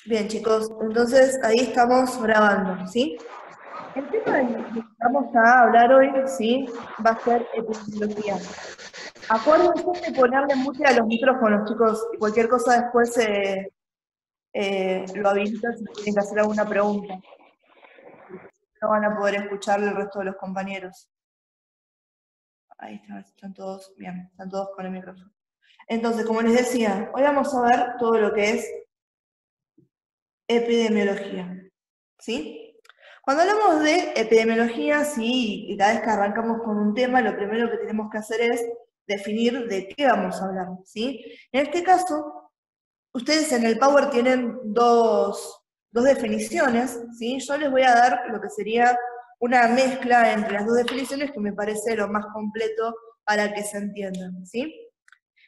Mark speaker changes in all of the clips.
Speaker 1: Bien, chicos, entonces ahí estamos grabando, ¿sí? El tema del que vamos a hablar hoy, ¿sí? Va a ser epidemiología. Acuérdense de ponerle mute a los micrófonos, chicos, y cualquier cosa después lo habilitan si tienen que hacer alguna pregunta. No van a poder escuchar el resto de los compañeros. Ahí están todos, bien, están todos con el micrófono. Entonces, como les decía, hoy vamos a ver todo lo que es epidemiología, ¿sí? Cuando hablamos de epidemiología, sí, y cada vez que arrancamos con un tema, lo primero que tenemos que hacer es definir de qué vamos a hablar, ¿sí? En este caso, ustedes en el Power tienen dos definiciones, ¿sí? Yo les voy a dar lo que sería una mezcla entre las dos definiciones que me parece lo más completo para que se entiendan, ¿sí?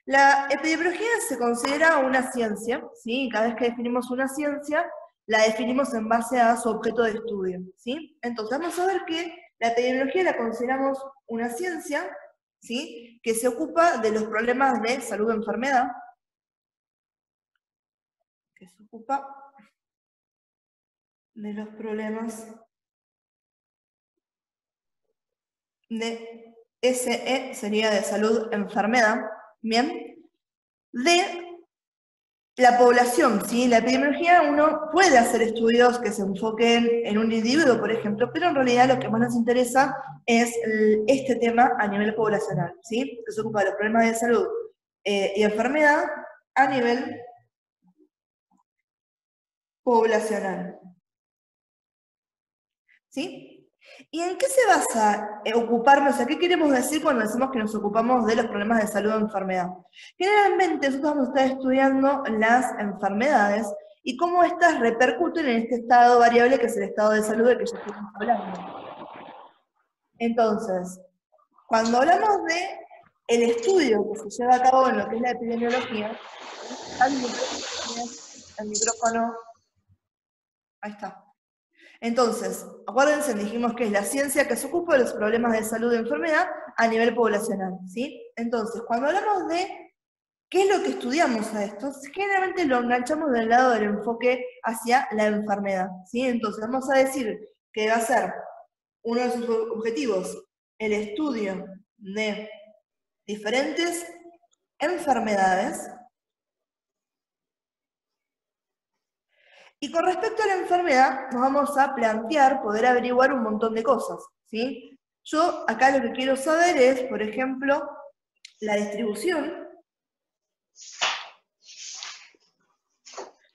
Speaker 1: La epidemiología se considera una ciencia, ¿sí? Cada vez que definimos una ciencia, la definimos en base a su objeto de estudio, ¿sí? Entonces vamos a ver que la epidemiología la consideramos una ciencia, ¿sí? Que se ocupa de los problemas de salud o enfermedad, que se ocupa de los problemas de SE, sería de salud, enfermedad, ¿bien? De la población, ¿sí? La epidemiología, uno puede hacer estudios que se enfoquen en un individuo, por ejemplo, pero en realidad lo que más nos interesa es este tema a nivel poblacional, ¿sí? Que se ocupa de los problemas de salud y enfermedad a nivel poblacional, ¿sí? ¿Y en qué se basa ocuparnos? O sea, ¿qué queremos decir cuando decimos que nos ocupamos de los problemas de salud o enfermedad? Generalmente nosotros vamos a estar estudiando las enfermedades y cómo éstas repercuten en este estado variable que es el estado de salud del que ya estuvimos hablando. Entonces, cuando hablamos de el estudio que se lleva a cabo en lo que es la epidemiología, el micrófono, ahí está. Entonces, acuérdense, dijimos que es la ciencia que se ocupa de los problemas de salud y enfermedad a nivel poblacional, ¿sí? Entonces, cuando hablamos de qué es lo que estudiamos a esto, generalmente lo enganchamos del lado del enfoque hacia la enfermedad, ¿sí? Entonces, vamos a decir que va a ser uno de sus objetivos el estudio de diferentes enfermedades. Y con respecto a la enfermedad, nos vamos a plantear poder averiguar un montón de cosas, ¿sí? Yo acá lo que quiero saber es, por ejemplo, la distribución.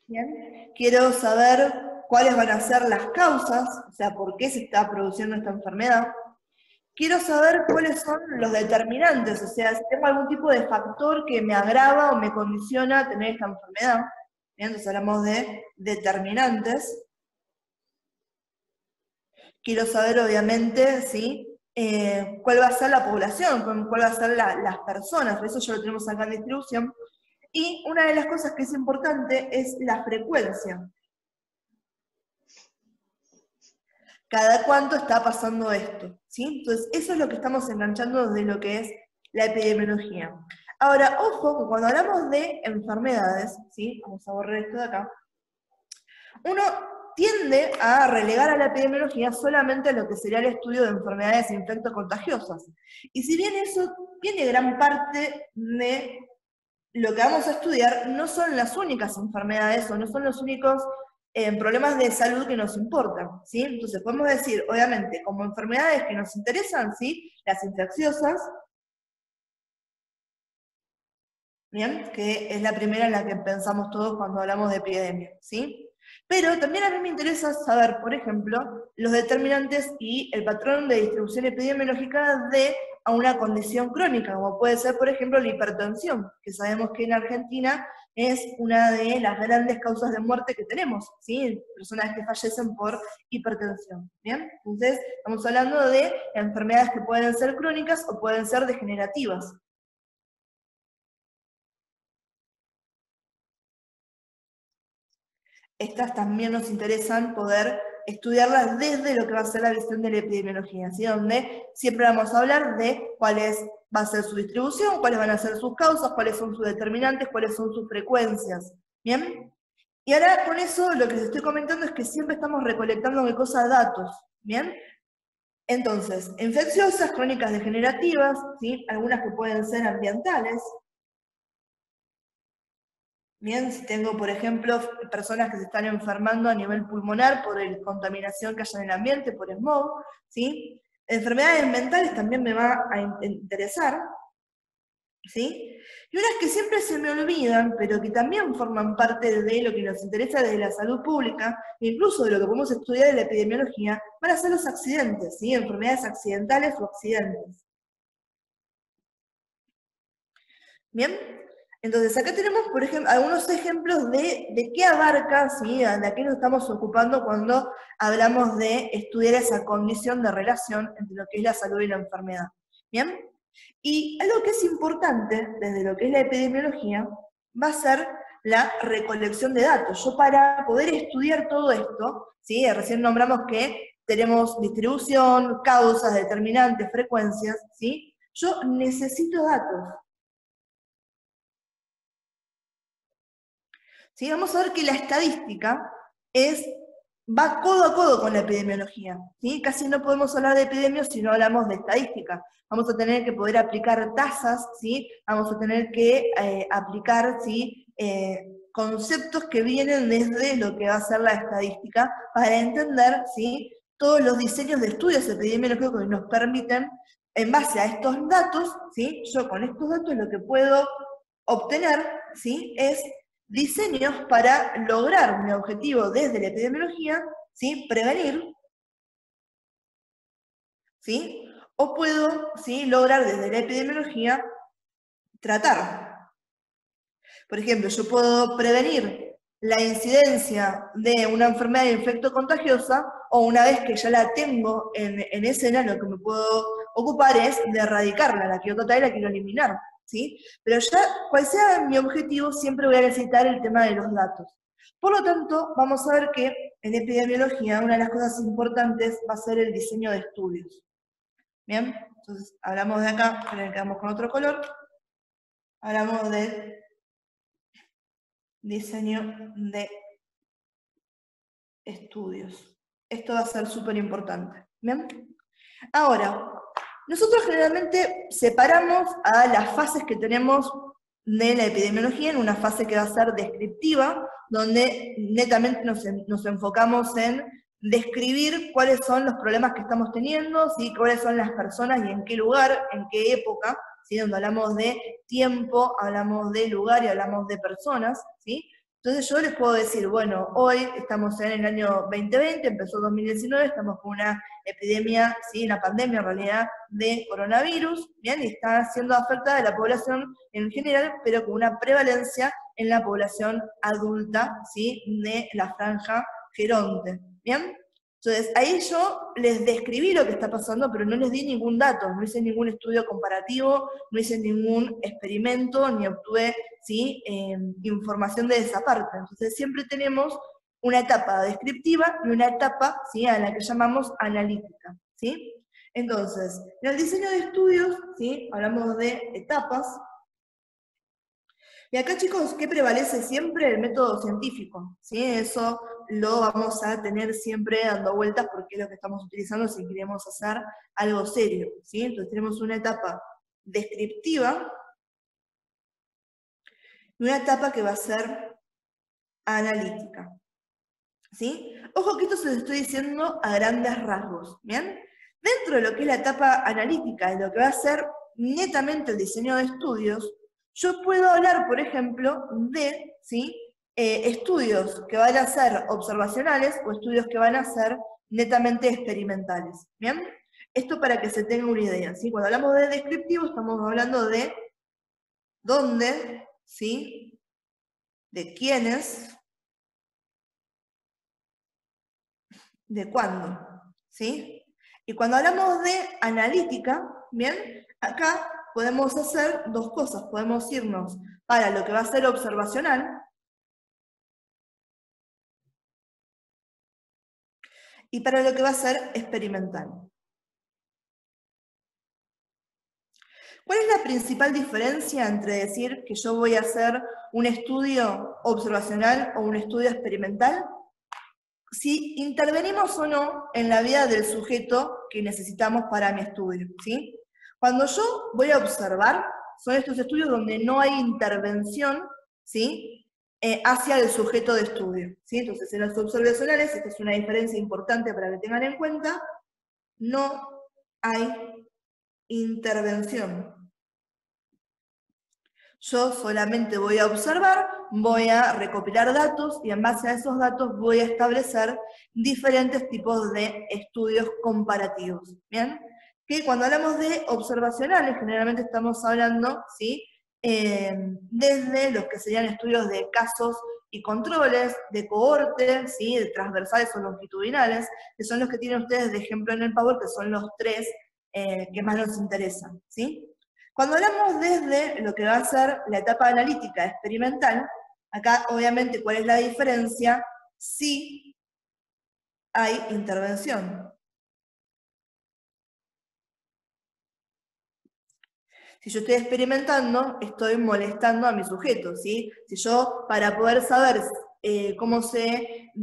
Speaker 1: ¿Bien? Quiero saber cuáles van a ser las causas, o sea, por qué se está produciendo esta enfermedad. Quiero saber cuáles son los determinantes, o sea, si tengo algún tipo de factor que me agrava o me condiciona a tener esta enfermedad. Bien, entonces hablamos de determinantes. Quiero saber, obviamente, ¿sí? Cuál va a ser la población, cuál va a ser las personas, eso ya lo tenemos acá en distribución. Y una de las cosas que es importante es la frecuencia. ¿Cada cuánto está pasando esto? ¿Sí? Entonces, eso es lo que estamos enganchando desde lo que es la epidemiología. Ahora, ojo, que cuando hablamos de enfermedades, ¿sí? Vamos a borrar esto de acá, uno tiende a relegar a la epidemiología solamente a lo que sería el estudio de enfermedades infectocontagiosas. Y si bien eso tiene gran parte de lo que vamos a estudiar, no son las únicas enfermedades o no son los únicos problemas de salud que nos importan, ¿sí? Entonces podemos decir, obviamente, como enfermedades que nos interesan, ¿sí? Las infecciosas, ¿bien? Que es la primera en la que pensamos todos cuando hablamos de epidemia, ¿sí? Pero también a mí me interesa saber, por ejemplo, los determinantes y el patrón de distribución epidemiológica de a una condición crónica, como puede ser, por ejemplo, la hipertensión, que sabemos que en Argentina es una de las grandes causas de muerte que tenemos, ¿sí? Personas que fallecen por hipertensión, ¿bien? Entonces, estamos hablando de enfermedades que pueden ser crónicas o pueden ser degenerativas. Estas también nos interesan poder estudiarlas desde lo que va a ser la visión de la epidemiología, ¿sí? Donde siempre vamos a hablar de cuál va a ser su distribución, cuáles van a ser sus causas, cuáles son sus determinantes, cuáles son sus frecuencias, ¿bien? Y ahora con eso lo que les estoy comentando es que siempre estamos recolectando qué cosa, datos, ¿bien? Entonces, infecciosas, crónicas degenerativas, ¿sí? Algunas que pueden ser ambientales. Bien, si tengo, por ejemplo, personas que se están enfermando a nivel pulmonar por contaminación que haya en el ambiente, por smog, ¿sí? Enfermedades mentales también me va a interesar, ¿sí? Y unas que siempre se me olvidan, pero que también forman parte de lo que nos interesa desde la salud pública, incluso de lo que podemos estudiar en la epidemiología, van a ser los accidentes, ¿sí? Enfermedades accidentales o accidentes. ¿Bien? Entonces, acá tenemos, por ejemplo, algunos ejemplos de qué abarca, ¿sí? De qué nos estamos ocupando cuando hablamos de estudiar esa condición de relación entre lo que es la salud y la enfermedad. ¿Bien? Y algo que es importante desde lo que es la epidemiología va a ser la recolección de datos. Yo para poder estudiar todo esto, ¿sí? Recién nombramos que tenemos distribución, causas, determinantes, frecuencias, ¿sí? Yo necesito datos. ¿Sí? Vamos a ver que la estadística va codo a codo con la epidemiología. ¿Sí? Casi no podemos hablar de epidemios si no hablamos de estadística. Vamos a tener que poder aplicar tasas, ¿sí? Vamos a tener que aplicar, ¿sí? Conceptos que vienen desde lo que va a ser la estadística para entender, ¿sí? Todos los diseños de estudios epidemiológicos que nos permiten, en base a estos datos, ¿sí? Yo con estos datos lo que puedo obtener, ¿sí? Es diseños para lograr mi objetivo desde la epidemiología, ¿sí? Prevenir, ¿sí? O puedo, ¿sí? Lograr desde la epidemiología tratar. Por ejemplo, yo puedo prevenir la incidencia de una enfermedad infecto-contagiosa, o una vez que ya la tengo en escena, lo que me puedo ocupar es de erradicarla, la quiero tratar y la quiero eliminar, ¿sí? Pero ya, cual sea mi objetivo, siempre voy a necesitar el tema de los datos. Por lo tanto, vamos a ver que en epidemiología una de las cosas importantes va a ser el diseño de estudios. ¿Bien? Entonces, hablamos de acá, quedamos con otro color, hablamos de diseño de estudios. Esto va a ser súper importante. ¿Bien? Ahora, nosotros generalmente separamos a las fases que tenemos de la epidemiología en una fase que va a ser descriptiva, donde netamente nos enfocamos en describir cuáles son los problemas que estamos teniendo, ¿sí? Cuáles son las personas y en qué lugar, en qué época, ¿sí? Donde hablamos de tiempo, hablamos de lugar y hablamos de personas, ¿sí? Entonces yo les puedo decir, bueno, hoy estamos en el año 2020, empezó 2019, estamos con una epidemia, ¿sí? Una pandemia en realidad de coronavirus, ¿bien? Y está siendo afectada a la población en general, pero con una prevalencia en la población adulta, ¿sí? De la franja geronte, ¿bien? Entonces, ahí yo les describí lo que está pasando, pero no les di ningún dato, no hice ningún estudio comparativo, no hice ningún experimento, ni obtuve, ¿sí? Información de esa parte. Entonces, siempre tenemos una etapa descriptiva y una etapa, ¿sí? A la que llamamos analítica, ¿sí? Entonces, en el diseño de estudios, ¿sí? Hablamos de etapas. Y acá, chicos, ¿qué prevalece siempre? El método científico, ¿sí? Eso lo vamos a tener siempre dando vueltas porque es lo que estamos utilizando si queremos hacer algo serio, ¿sí? Entonces tenemos una etapa descriptiva y una etapa que va a ser analítica, ¿sí? Ojo que esto se lo estoy diciendo a grandes rasgos, ¿bien? Dentro de lo que es la etapa analítica, de lo que va a ser netamente el diseño de estudios, yo puedo hablar, por ejemplo, de, ¿sí? Estudios que van a ser observacionales o estudios que van a ser netamente experimentales, ¿bien? Esto para que se tenga una idea, ¿sí? Cuando hablamos de descriptivo estamos hablando de dónde, ¿sí? De quiénes, de cuándo, ¿sí? Y cuando hablamos de analítica, ¿bien? Acá podemos hacer dos cosas. Podemos irnos para lo que va a ser observacional y para lo que va a ser experimental. ¿Cuál es la principal diferencia entre decir que yo voy a hacer un estudio observacional o un estudio experimental? Si intervenimos o no en la vida del sujeto que necesitamos para mi estudio, ¿sí? Cuando yo voy a observar, son estos estudios donde no hay intervención, ¿sí? Hacia el sujeto de estudio, ¿sí? Entonces, en los observacionales, esta es una diferencia importante para que tengan en cuenta, no hay intervención. Yo solamente voy a observar, voy a recopilar datos y en base a esos datos voy a establecer diferentes tipos de estudios comparativos, ¿bien? Que cuando hablamos de observacionales, generalmente estamos hablando, ¿sí? Desde los que serían estudios de casos y controles, de cohorte, ¿sí? De transversales o longitudinales, que son los que tienen ustedes de ejemplo en el Power, que son los tres que más nos interesan, ¿sí? Cuando hablamos desde lo que va a ser la etapa analítica experimental, acá obviamente ¿cuál es la diferencia? Sí hay intervención. Si yo estoy experimentando, estoy molestando a mi sujeto, ¿sí? Si yo, para poder saber cómo se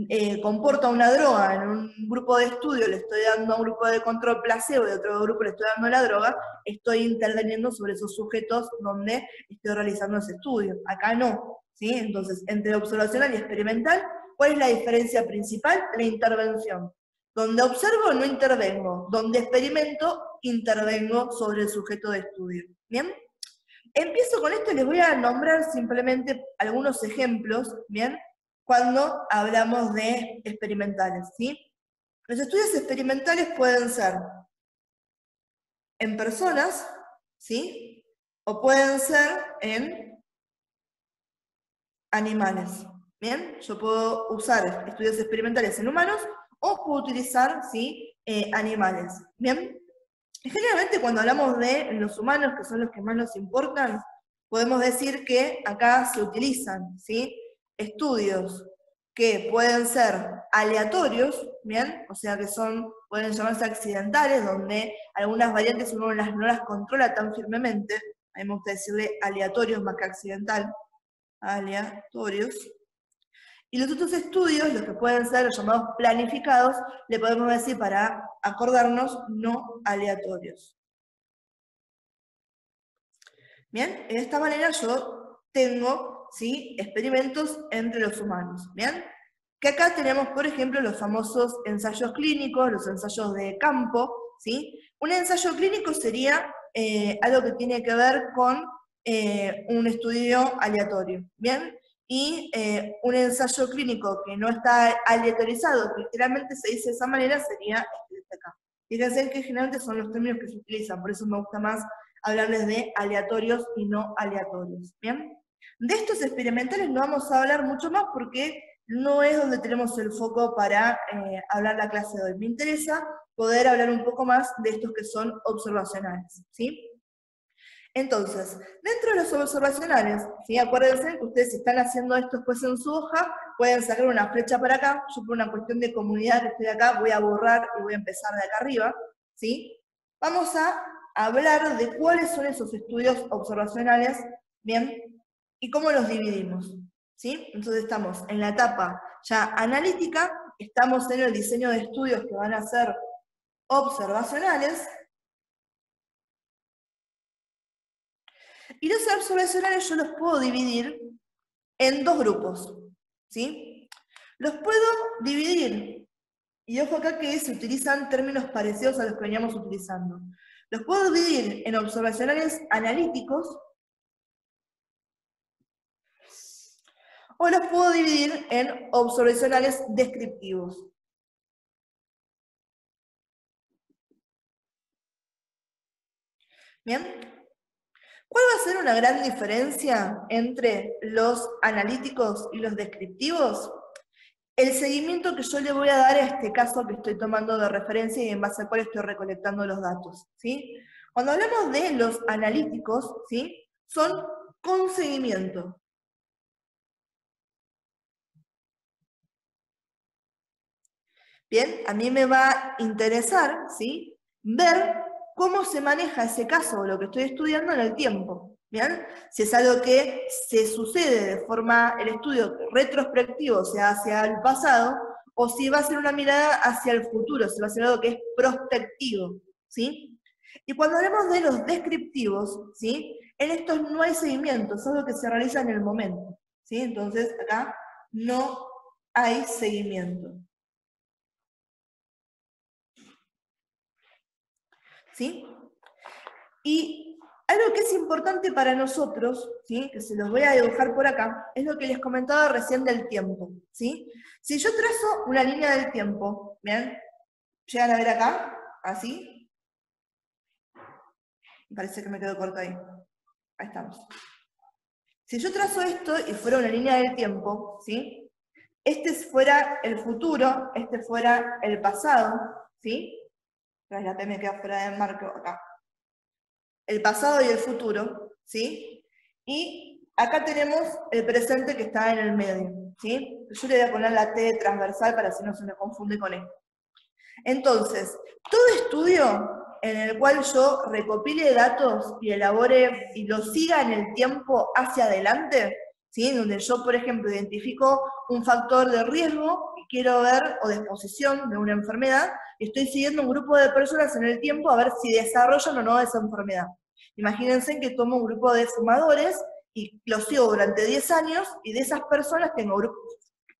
Speaker 1: comporta una droga en un grupo de estudio, le estoy dando a un grupo de control placebo y a otro grupo le estoy dando la droga, estoy interviniendo sobre esos sujetos donde estoy realizando ese estudio. Acá no, ¿sí? Entonces, entre observacional y experimental, ¿cuál es la diferencia principal? La intervención. Donde observo, no intervengo. Donde experimento, intervengo sobre el sujeto de estudio. ¿Bien? Empiezo con esto y les voy a nombrar simplemente algunos ejemplos, ¿bien? Cuando hablamos de experimentales, ¿sí? Los estudios experimentales pueden ser en personas, ¿sí? O pueden ser en animales, ¿bien? Yo puedo usar estudios experimentales en humanos o puedo utilizar, ¿sí? Animales, ¿bien? Y generalmente cuando hablamos de los humanos, que son los que más nos importan, podemos decir que acá se utilizan, ¿sí? Estudios que pueden ser aleatorios, ¿bien? O sea que pueden llamarse accidentales, donde algunas variantes uno no las controla tan firmemente. A mí me gusta decirle aleatorios más que accidental. Aleatorios. Y los otros estudios, los que pueden ser los llamados planificados, le podemos decir para acordarnos no aleatorios. Bien, de esta manera yo tengo, ¿sí? Experimentos entre los humanos. Bien, que acá tenemos, por ejemplo, los famosos ensayos clínicos, los ensayos de campo, ¿sí? Un ensayo clínico sería algo que tiene que ver con un estudio aleatorio. Bien, y un ensayo clínico que no está aleatorizado, que literalmente se dice de esa manera, sería este acá. Fíjense que generalmente son los términos que se utilizan, por eso me gusta más hablarles de aleatorios y no aleatorios. ¿Bien? De estos experimentales no vamos a hablar mucho más porque no es donde tenemos el foco para hablar la clase de hoy. Me interesa poder hablar un poco más de estos que son observacionales. ¿Sí? Entonces, dentro de los observacionales, ¿sí? Acuérdense que ustedes si están haciendo esto después en su hoja, pueden sacar una flecha para acá. Yo por una cuestión de comunidad que estoy acá, voy a borrar y voy a empezar de acá arriba. ¿Sí? Vamos a hablar de cuáles son esos estudios observacionales, ¿bien? Y cómo los dividimos. ¿Sí? Entonces estamos en la etapa ya analítica, estamos en el diseño de estudios que van a ser observacionales. Y los observacionales yo los puedo dividir en dos grupos, ¿sí? Los puedo dividir, y ojo acá que se utilizan términos parecidos a los que veníamos utilizando. Los puedo dividir en observacionales analíticos, o los puedo dividir en observacionales descriptivos. ¿Bien? ¿Cuál va a ser una gran diferencia entre los analíticos y los descriptivos? El seguimiento que yo le voy a dar a este caso que estoy tomando de referencia y en base al cual estoy recolectando los datos, ¿sí? Cuando hablamos de los analíticos, ¿sí? Son con seguimiento. Bien, a mí me va a interesar, ¿sí? Ver cómo se maneja ese caso o lo que estoy estudiando en el tiempo. ¿Bien? Si es algo que se sucede de forma, el estudio retrospectivo, o sea, hacia el pasado, o si va a ser una mirada hacia el futuro, si va a ser algo que es prospectivo, ¿sí? Y cuando hablamos de los descriptivos, ¿sí? En estos no hay seguimiento, es algo que se realiza en el momento, ¿sí? Entonces, acá no hay seguimiento. ¿Sí? Y algo que es importante para nosotros, ¿sí? Que se los voy a dibujar por acá, es lo que les comentaba recién del tiempo, ¿sí? Si yo trazo una línea del tiempo, ¿bien? ¿Llegan a ver acá? Así. Me parece que me quedo corto ahí. Ahí estamos. Si yo trazo esto y fuera una línea del tiempo, ¿sí? Este fuera el futuro, este fuera el pasado, ¿sí? La P me queda fuera del marco acá. El pasado y el futuro, ¿sí? Y acá tenemos el presente que está en el medio, ¿sí? Yo le voy a poner la T transversal para así no se me confunde con esto. Entonces, todo estudio en el cual yo recopile datos y elabore y lo siga en el tiempo hacia adelante, ¿sí? Donde yo, por ejemplo, identifico un factor de riesgo y quiero ver, o de exposición de una enfermedad, y estoy siguiendo un grupo de personas en el tiempo a ver si desarrollan o no esa enfermedad. Imagínense que tomo un grupo de fumadores y los sigo durante 10 años, y de esas personas tengo grupos,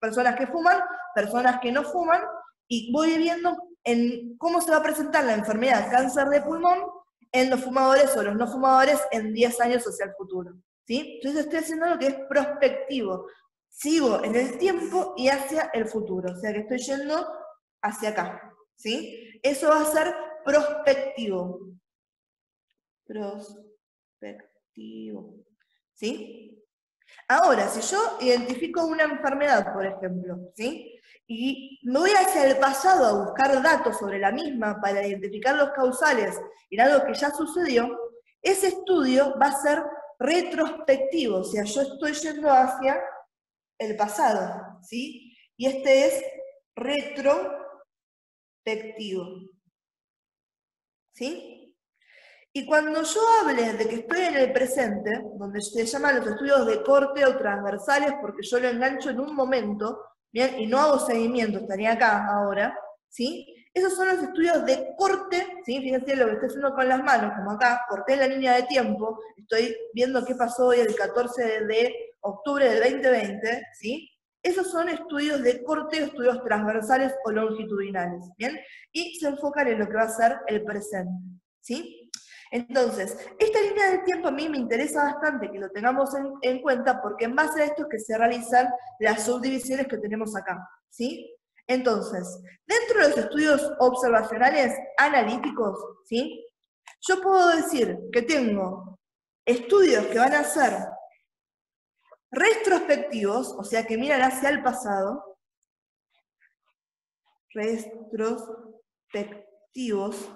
Speaker 1: personas que fuman, personas que no fuman, y voy viendo en cómo se va a presentar la enfermedad cáncer de pulmón en los fumadores o los no fumadores en 10 años hacia el futuro, ¿sí? Entonces estoy haciendo lo que es prospectivo. Sigo en el tiempo y hacia el futuro, o sea que estoy yendo hacia acá, ¿sí? Eso va a ser prospectivo. Prospectivo, ¿sí? Ahora, si yo identifico una enfermedad, por ejemplo, ¿sí? Y me voy hacia el pasado a buscar datos sobre la misma para identificar los causales en algo que ya sucedió, ese estudio va a ser retrospectivo, o sea, yo estoy yendo hacia el pasado, ¿sí? Y este es retrospectivo, ¿sí? Y cuando yo hable de que estoy en el presente, donde se llaman los estudios de corte o transversales, porque yo lo engancho en un momento, ¿bien? Y no hago seguimiento, estaría acá ahora, ¿sí? Esos son los estudios de corte, ¿sí? Fíjense lo que estoy haciendo con las manos, como acá, corté la línea de tiempo, estoy viendo qué pasó hoy el 14 de octubre del 2020, ¿sí? Esos son estudios de corte, estudios transversales o longitudinales, ¿bien? Y se enfocan en lo que va a ser el presente, ¿sí? Entonces, esta línea del tiempo a mí me interesa bastante que lo tengamos en cuenta, porque en base a esto es que se realizan las subdivisiones que tenemos acá, ¿sí? Entonces, dentro de los estudios observacionales analíticos, ¿sí? Yo puedo decir que tengo estudios que van a ser retrospectivos, o sea, que miran hacia el pasado, retrospectivos.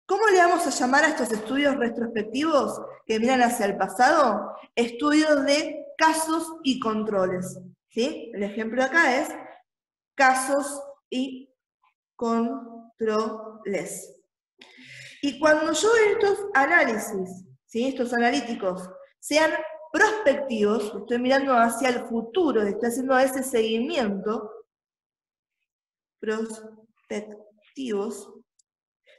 Speaker 1: ¿Cómo le vamos a llamar a estos estudios retrospectivos que miran hacia el pasado? Estudios de casos y controles, ¿sí? El ejemplo acá es casos y controles. Y cuando yo estos análisis, ¿sí? Estos analíticos, sean prospectivos, estoy mirando hacia el futuro, estoy haciendo ese seguimiento, prospectivos,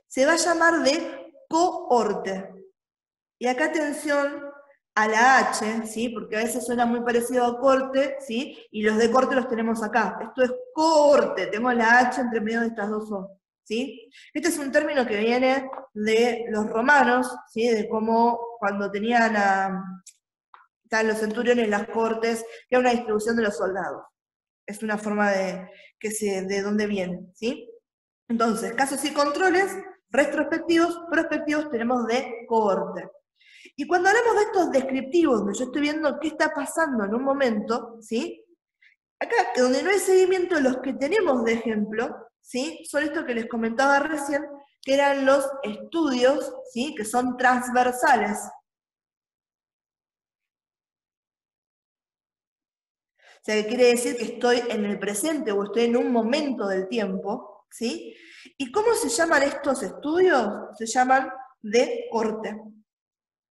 Speaker 1: se va a llamar de cohorte. Y acá atención a la H, ¿sí? Porque a veces suena muy parecido a corte, ¿sí? Y los de corte los tenemos acá. Esto es cohorte, tengo la H entre medio de estas dos O, ¿sí? Este es un término que viene de los romanos, ¿sí? De cómo cuando tenían estaban los centuriones, las cortes, que era una distribución de los soldados. Es una forma de dónde viene, ¿sí? Entonces, casos y controles, retrospectivos, prospectivos, tenemos de cohorte. Y cuando hablamos de estos descriptivos, donde yo estoy viendo qué está pasando en un momento, ¿sí? Acá, donde no hay seguimiento, los que tenemos de ejemplo, ¿sí? Son estos que les comentaba recién, que eran los estudios, ¿sí? Que son transversales. O sea, que quiere decir que estoy en el presente o estoy en un momento del tiempo, ¿sí? ¿Y cómo se llaman estos estudios? Se llaman de corte,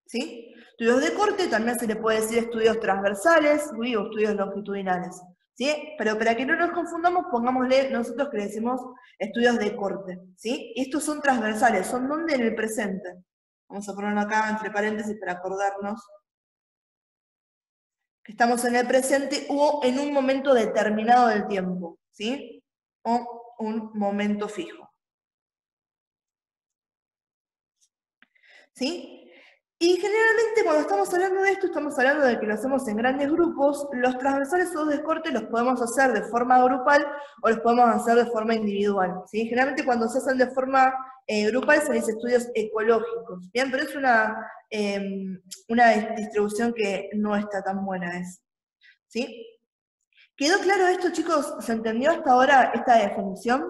Speaker 1: ¿sí? Estudios de corte también se le puede decir estudios transversales, o estudios longitudinales, ¿sí? Pero para que no nos confundamos, pongámosle nosotros que le decimos estudios de corte, ¿sí? Y estos son transversales, ¿son dónde? En el presente. Vamos a ponerlo acá entre paréntesis para acordarnos que estamos en el presente o en un momento determinado del tiempo, ¿sí? O un momento fijo, ¿sí? Y generalmente cuando estamos hablando de esto, estamos hablando de que lo hacemos en grandes grupos. Los transversales o de corte los podemos hacer de forma grupal o los podemos hacer de forma individual, ¿sí? Generalmente cuando se hacen de forma grupal se les dice estudios ecológicos, ¿bien? Pero es una distribución que no está tan buena, ¿sí? ¿Quedó claro esto, chicos? ¿Se entendió hasta ahora esta definición?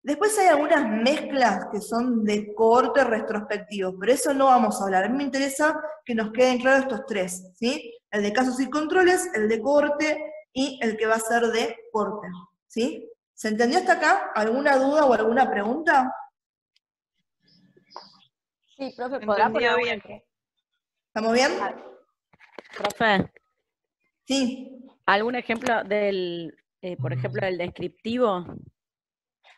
Speaker 1: Después hay algunas mezclas que son de corte retrospectivo, pero eso no vamos a hablar. A mí me interesa que nos queden claros estos tres, ¿sí? El de casos y controles, el de corte y el que va a ser de corte, ¿sí? ¿Se entendió hasta acá? ¿Alguna duda o alguna pregunta?
Speaker 2: Sí, profe, ¿podrá poner algún ejemplo?
Speaker 1: ¿Estamos bien?
Speaker 3: Profe,
Speaker 1: Sí.
Speaker 3: ¿algún ejemplo del, por ejemplo, del descriptivo?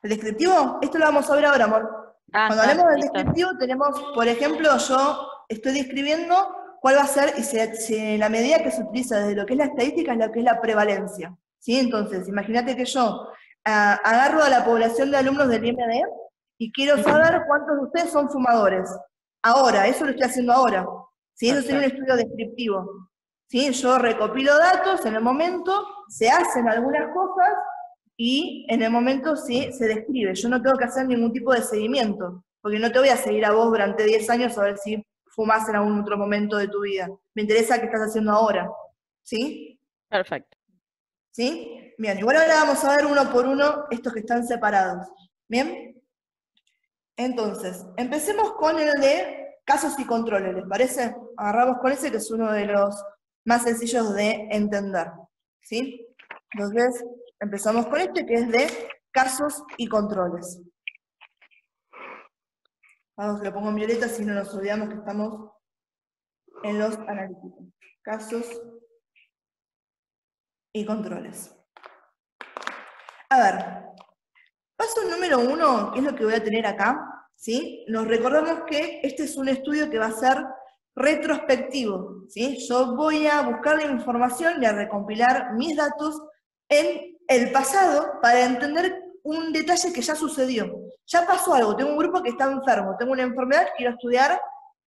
Speaker 1: ¿El descriptivo? Esto lo vamos a ver ahora, amor. Cuando hablemos del descriptivo tenemos, por ejemplo, yo estoy describiendo cuál va a ser, y la medida que se utiliza desde lo que es la estadística es lo que es la prevalencia, ¿sí? Entonces, imagínate que yo agarro a la población de alumnos del IMD y quiero saber cuántos de ustedes son fumadores. Ahora, eso lo estoy haciendo ahora, ¿sí? Eso sería un estudio descriptivo, ¿sí? Yo recopilo datos en el momento, se hacen algunas cosas, y en el momento sí se describe. Yo no tengo que hacer ningún tipo de seguimiento, porque no te voy a seguir a vos durante 10 años a ver si fumás en algún otro momento de tu vida. Me interesa qué estás haciendo ahora. ¿Sí?
Speaker 3: Perfecto.
Speaker 1: ¿Sí? Bien, igual ahora vamos a ver uno por uno estos que están separados. ¿Bien? Entonces, empecemos con el de casos y controles, ¿les parece? Agarramos con ese que es uno de los más sencillos de entender. ¿Sí? Entonces, empezamos con este que es de casos y controles. Vamos, lo pongo en violeta si no nos olvidamos que estamos en los analíticos. Casos y controles. A ver, paso número 1, que es lo que voy a tener acá, ¿sí? Nos recordamos que este es un estudio que va a ser retrospectivo, ¿sí? Yo voy a buscar la información y a recompilar mis datos en el pasado para entender un detalle que ya sucedió. Ya pasó algo, tengo un grupo que está enfermo, tengo una enfermedad, quiero estudiar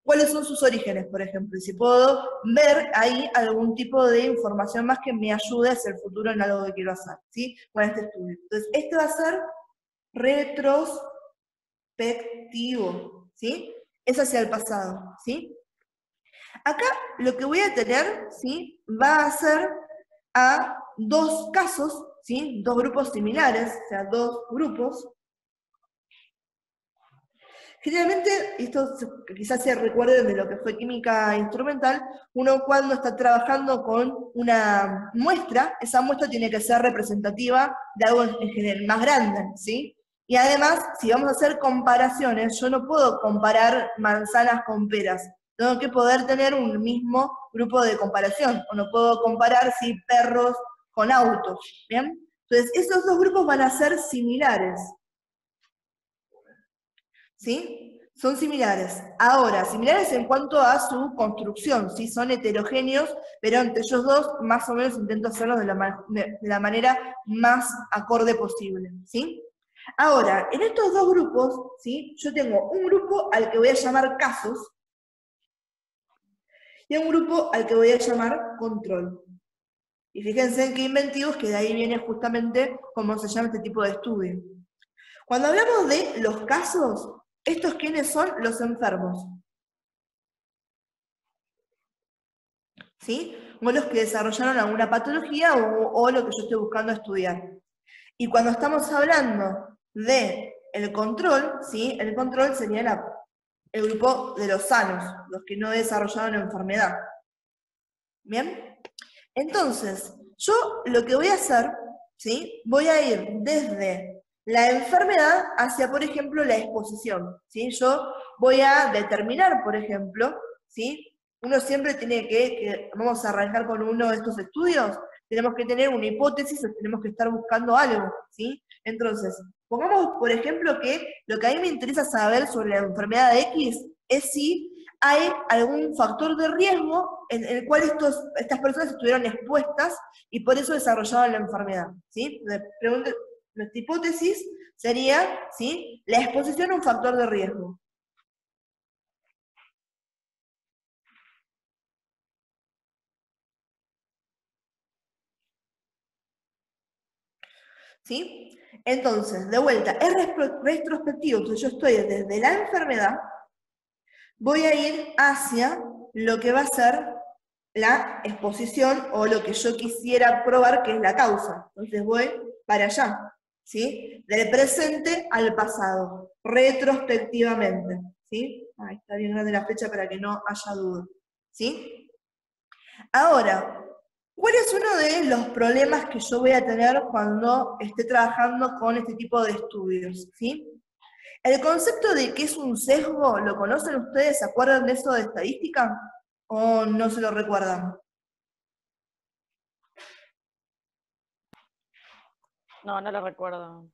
Speaker 1: cuáles son sus orígenes, por ejemplo, y si puedo ver ahí algún tipo de información más que me ayude hacia el futuro en algo que quiero hacer, ¿sí? Con este estudio. Entonces, este va a ser retrospectivo, ¿sí? Es hacia el pasado, ¿sí? Acá lo que voy a tener, ¿sí? Va a ser a dos casos, ¿sí? Dos grupos similares, o sea, dos grupos. Generalmente, esto quizás se recuerden de lo que fue química instrumental, uno cuando está trabajando con una muestra, esa muestra tiene que ser representativa de algo en general más grande, ¿sí? Y además, si vamos a hacer comparaciones, yo no puedo comparar manzanas con peras, tengo que poder tener un mismo grupo de comparación, o no puedo comparar si perros con autos, ¿bien? Entonces, esos dos grupos van a ser similares, ¿sí? Son similares. Ahora, similares en cuanto a su construcción, ¿sí? Son heterogéneos, pero entre ellos dos más o menos intento hacerlos de la manera más acorde posible, ¿sí? Ahora, en estos dos grupos, ¿sí? Yo tengo un grupo al que voy a llamar casos y un grupo al que voy a llamar control. Y fíjense en qué inventivos, que de ahí viene justamente cómo se llama este tipo de estudio. Cuando hablamos de los casos, ¿estos quiénes son? Los enfermos. ¿Sí? O los que desarrollaron alguna patología o lo que yo estoy buscando estudiar. Y cuando estamos hablando de el control, ¿sí? El control sería el grupo de los sanos, los que no desarrollaron enfermedad. ¿Bien? Entonces, yo lo que voy a hacer, ¿sí? Voy a ir desde la enfermedad hacia, por ejemplo, la exposición, ¿sí? Yo voy a determinar, por ejemplo, ¿sí? Uno siempre tiene vamos a arrancar con uno de estos estudios, tenemos que tener una hipótesis o tenemos que estar buscando algo, ¿sí? Entonces, pongamos, por ejemplo, que lo que a mí me interesa saber sobre la enfermedad de X es si hay algún factor de riesgo en el cual estas personas estuvieron expuestas y por eso desarrollaron la enfermedad, ¿sí? Nuestra hipótesis sería, ¿sí? La exposición a un factor de riesgo. ¿Sí? Entonces, de vuelta, es retrospectivo, entonces yo estoy desde la enfermedad, voy a ir hacia lo que va a ser la exposición o lo que yo quisiera probar que es la causa. Entonces voy para allá, ¿sí? Del presente al pasado, retrospectivamente, ¿sí? Ahí está bien grande la fecha para que no haya duda, ¿sí? Ahora, ¿cuál es uno de los problemas que yo voy a tener cuando esté trabajando con este tipo de estudios, ¿sí? El concepto de qué es un sesgo, ¿lo conocen ustedes? ¿Se acuerdan de eso de estadística? ¿O no se lo recuerdan?
Speaker 2: No, no lo recuerdo.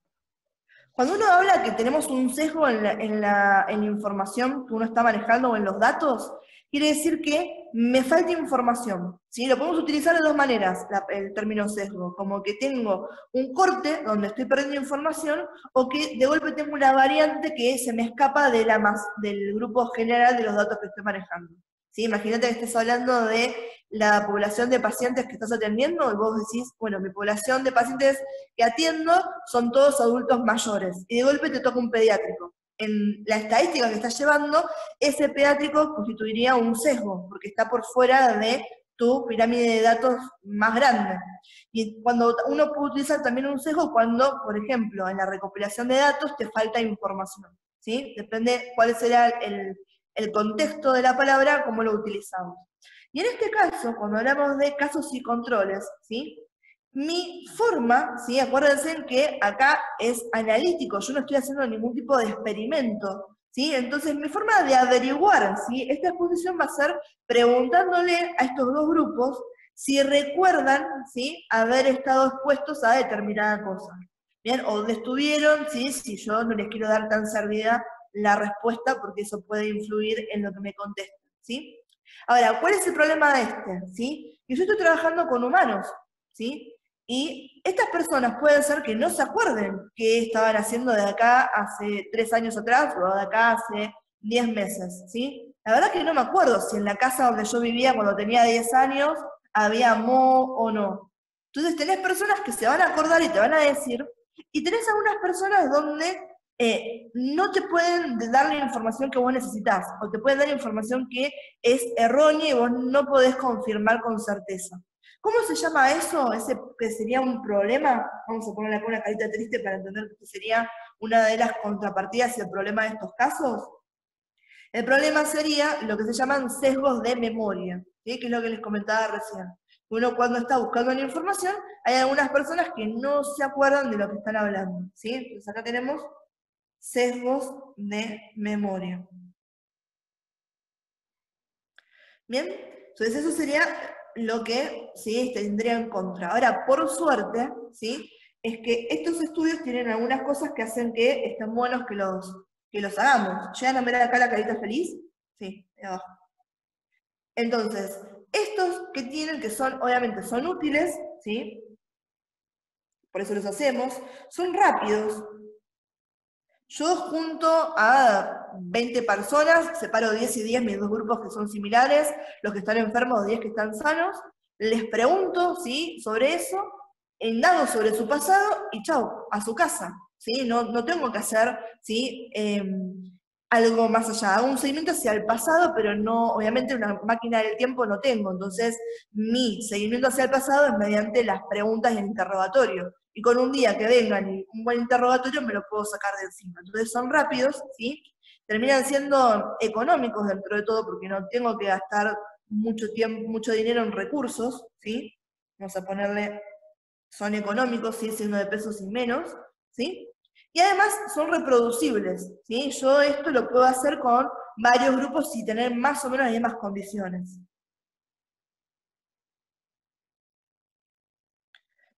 Speaker 1: Cuando uno habla que tenemos un sesgo en la información que uno está manejando o en los datos, quiere decir que me falta información, ¿sí? Lo podemos utilizar de dos maneras, el término sesgo, como que tengo un corte donde estoy perdiendo información o que de golpe tengo una variante que se me escapa del grupo general de los datos que estoy manejando. ¿Sí? Imagínate que estés hablando de la población de pacientes que estás atendiendo y vos decís, bueno, mi población de pacientes que atiendo son todos adultos mayores, y de golpe te toca un pediátrico. En la estadística que estás llevando, ese pediátrico constituiría un sesgo, porque está por fuera de tu pirámide de datos más grande. Y cuando uno puede utilizar también un sesgo cuando, por ejemplo, en la recopilación de datos te falta información, ¿sí? Depende cuál será el contexto de la palabra, cómo lo utilizamos. Y en este caso, cuando hablamos de casos y controles, ¿sí? Mi forma, ¿sí? Acuérdense que acá es analítico, yo no estoy haciendo ningún tipo de experimento, ¿sí? Entonces mi forma de averiguar, ¿sí? Esta exposición va a ser preguntándole a estos dos grupos si recuerdan, ¿sí? Haber estado expuestos a determinada cosa. ¿Bien? O dónde estuvieron, ¿sí? Si yo no les quiero dar tan servida la respuesta porque eso puede influir en lo que me contestan, ¿sí? Ahora, ¿cuál es el problema de este? ¿Sí? Que yo estoy trabajando con humanos, ¿sí? Y estas personas pueden ser que no se acuerden qué estaban haciendo de acá hace 3 años atrás o de acá hace 10 meses, ¿sí? La verdad que no me acuerdo si en la casa donde yo vivía cuando tenía 10 años había moho o no. Entonces tenés personas que se van a acordar y te van a decir, y tenés algunas personas donde no te pueden dar la información que vos necesitas, o te pueden dar información que es errónea y vos no podés confirmar con certeza. ¿Cómo se llama eso? ¿Ese que sería un problema? Vamos a ponerle acá una carita triste para entender que sería una de las contrapartidas y el problema de estos casos. El problema sería lo que se llaman sesgos de memoria, ¿sí? Que es lo que les comentaba recién. Uno cuando está buscando la información, hay algunas personas que no se acuerdan de lo que están hablando, ¿sí? Entonces acá tenemos sesgos de memoria. Bien, entonces eso sería lo que ¿sí? tendría en contra. Ahora, por suerte, ¿sí? Es que estos estudios tienen algunas cosas que hacen que estén buenos que los hagamos. ¿Llegan a ver acá la carita feliz? Sí, ahí abajo. Entonces, estos que tienen, que son, obviamente, son útiles, ¿sí? Por eso los hacemos, son rápidos. Yo junto a 20 personas, separo 10 y 10, mis dos grupos que son similares, los que están enfermos, 10 que están sanos, les pregunto, ¿sí? Sobre eso, indago sobre su pasado y chau, a su casa, ¿sí? No tengo que hacer, ¿sí? Algo más allá. Hago un seguimiento hacia el pasado, pero no, obviamente una máquina del tiempo no tengo, entonces mi seguimiento hacia el pasado es mediante las preguntas y el interrogatorio. Y con un día que vengan y un buen interrogatorio me lo puedo sacar de encima. Entonces son rápidos, ¿sí? Terminan siendo económicos dentro de todo porque no tengo que gastar mucho tiempo, mucho dinero en recursos, ¿sí? Vamos a ponerle, son económicos, ¿sí? Siendo de pesos y menos, ¿sí? Y además son reproducibles, ¿sí? Yo esto lo puedo hacer con varios grupos y tener más o menos las mismas condiciones.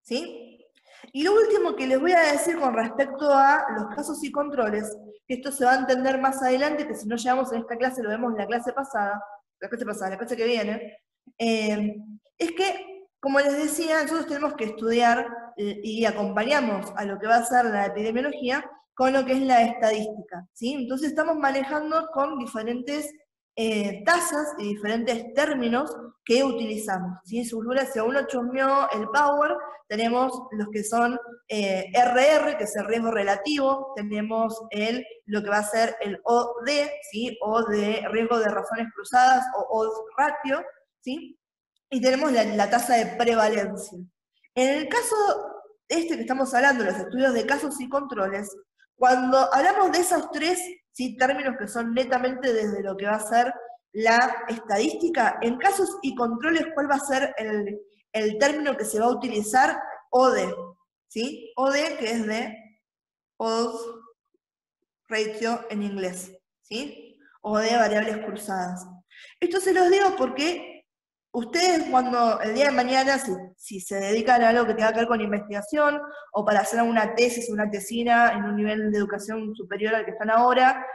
Speaker 1: ¿Sí? Y lo último que les voy a decir con respecto a los casos y controles, que esto se va a entender más adelante, que si no llegamos en esta clase, lo vemos en la clase pasada, la clase que viene, es que, como les decía, nosotros tenemos que estudiar y acompañamos a lo que va a ser la epidemiología con lo que es la estadística, ¿sí? Entonces estamos manejando con diferentes tasas y diferentes términos que utilizamos, ¿sí? Si uno chusmeó el Power, tenemos los que son RR, que es el riesgo relativo, tenemos lo que va a ser el OD, ¿sí? O de riesgo de razones cruzadas, o odds ratio, ¿sí? Y tenemos la tasa de prevalencia. En el caso que estamos hablando, los estudios de casos y controles, cuando hablamos de esos tres, ¿sí? Términos que son netamente desde lo que va a ser la estadística, en casos y controles, ¿cuál va a ser el término que se va a utilizar? OD, ¿sí? OD, que es de odds ratio en inglés, ¿sí? O de variables cruzadas. Esto se los digo porque ustedes cuando el día de mañana, si se dedican a algo que tenga que ver con investigación, o para hacer una tesis, una tesina en un nivel de educación superior al que están ahora,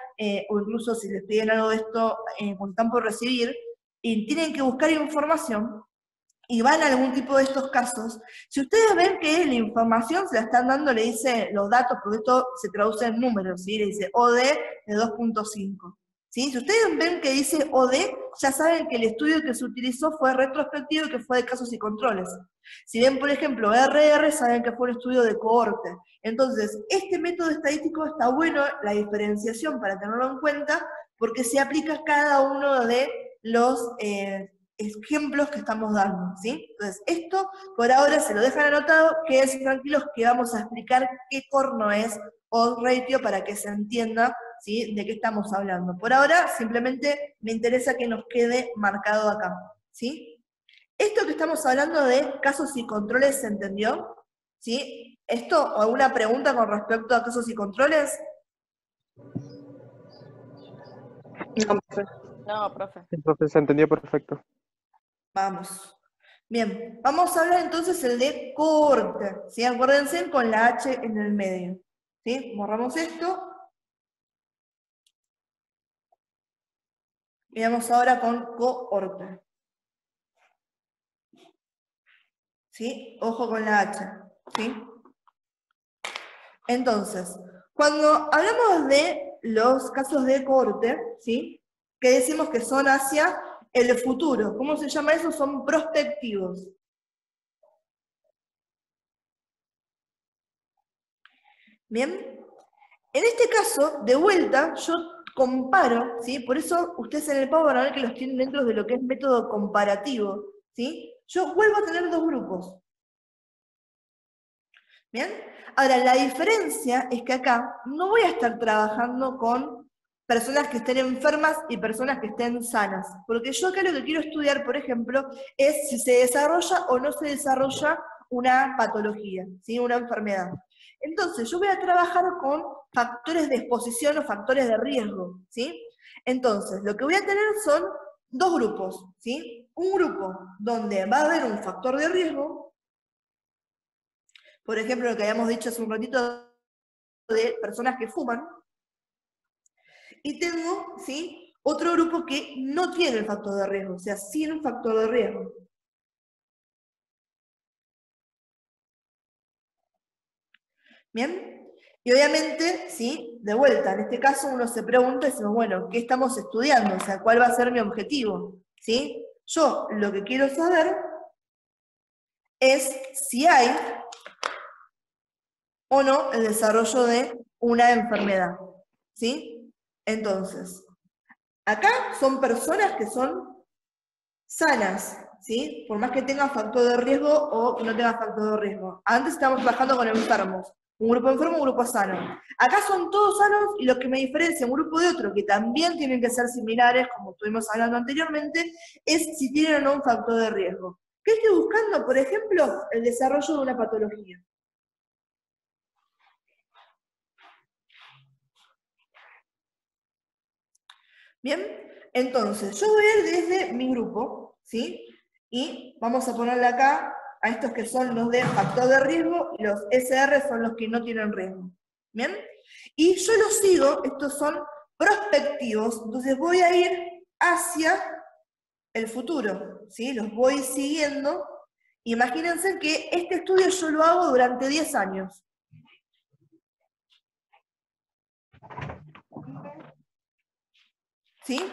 Speaker 1: o incluso si les piden algo de esto cuando están por recibir, y tienen que buscar información, y van a algún tipo de estos casos, si ustedes ven que la información se la están dando, le dice los datos, porque esto se traduce en números, ¿sí? Le dice OD de 2.5. ¿Sí? Si ustedes ven que dice OD, ya saben que el estudio que se utilizó fue retrospectivo y que fue de casos y controles. Si ven, por ejemplo, RR, saben que fue un estudio de cohorte. Entonces, este método estadístico está bueno, la diferenciación para tenerlo en cuenta, porque se aplica a cada uno de los ejemplos que estamos dando, ¿sí? Entonces, esto por ahora se lo dejan anotado, quédense tranquilos que vamos a explicar qué corno es odds ratio para que se entienda, ¿sí? De qué estamos hablando. Por ahora, simplemente me interesa que nos quede marcado acá, ¿sí? Esto que estamos hablando de casos y controles, ¿se entendió? ¿Sí? ¿Esto o alguna pregunta con respecto a casos y controles?
Speaker 4: No, profe.
Speaker 2: No, profe.
Speaker 4: Sí, profe, se entendió perfecto.
Speaker 1: Vamos. Bien, vamos a hablar entonces el de cohorte, ¿sí? Acuérdense con la H en el medio, ¿sí? Borramos esto. Y vamos ahora con cohorte. ¿Sí? Ojo con la H, ¿sí? Entonces, cuando hablamos de los casos de cohorte, ¿sí? Que decimos que son hacia el futuro. ¿Cómo se llama eso? Son prospectivos. Bien. En este caso, de vuelta, yo comparo, ¿sí? Por eso ustedes en el Power van a ver que los tienen dentro de lo que es método comparativo, ¿sí? Yo vuelvo a tener dos grupos. ¿Bien? Ahora, la diferencia es que acá no voy a estar trabajando con personas que estén enfermas y personas que estén sanas, porque yo acá lo que quiero estudiar, por ejemplo, es si se desarrolla o no se desarrolla una patología, ¿sí? Una enfermedad. Entonces, yo voy a trabajar con factores de exposición o factores de riesgo, ¿sí? Entonces, lo que voy a tener son dos grupos, ¿sí? Un grupo donde va a haber un factor de riesgo, por ejemplo, lo que habíamos dicho hace un ratito de personas que fuman, y tengo, ¿sí? Otro grupo que no tiene el factor de riesgo, o sea, sin un factor de riesgo. ¿Bien? Y obviamente, ¿sí? De vuelta, en este caso uno se pregunta, decimos, bueno, ¿qué estamos estudiando? O sea, ¿cuál va a ser mi objetivo? ¿Sí? Yo lo que quiero saber es si hay o no el desarrollo de una enfermedad. ¿Sí? Entonces, acá son personas que son sanas, ¿sí? Por más que tengan factor de riesgo o no tengan factor de riesgo. Antes estábamos trabajando con enfermos. Un grupo enfermo, un grupo sano. Acá son todos sanos y lo que me diferencia un grupo de otro, que también tienen que ser similares, como estuvimos hablando anteriormente, es si tienen o no un factor de riesgo. ¿Qué estoy buscando? Por ejemplo, el desarrollo de una patología. Bien, entonces, yo voy a ir desde mi grupo, ¿sí? Y vamos a ponerle acá a estos que son los de factor de riesgo, y los SR son los que no tienen riesgo. ¿Bien? Y yo los sigo, estos son prospectivos, entonces voy a ir hacia el futuro, ¿sí? Los voy siguiendo. Imagínense que este estudio yo lo hago durante 10 años. ¿Sí?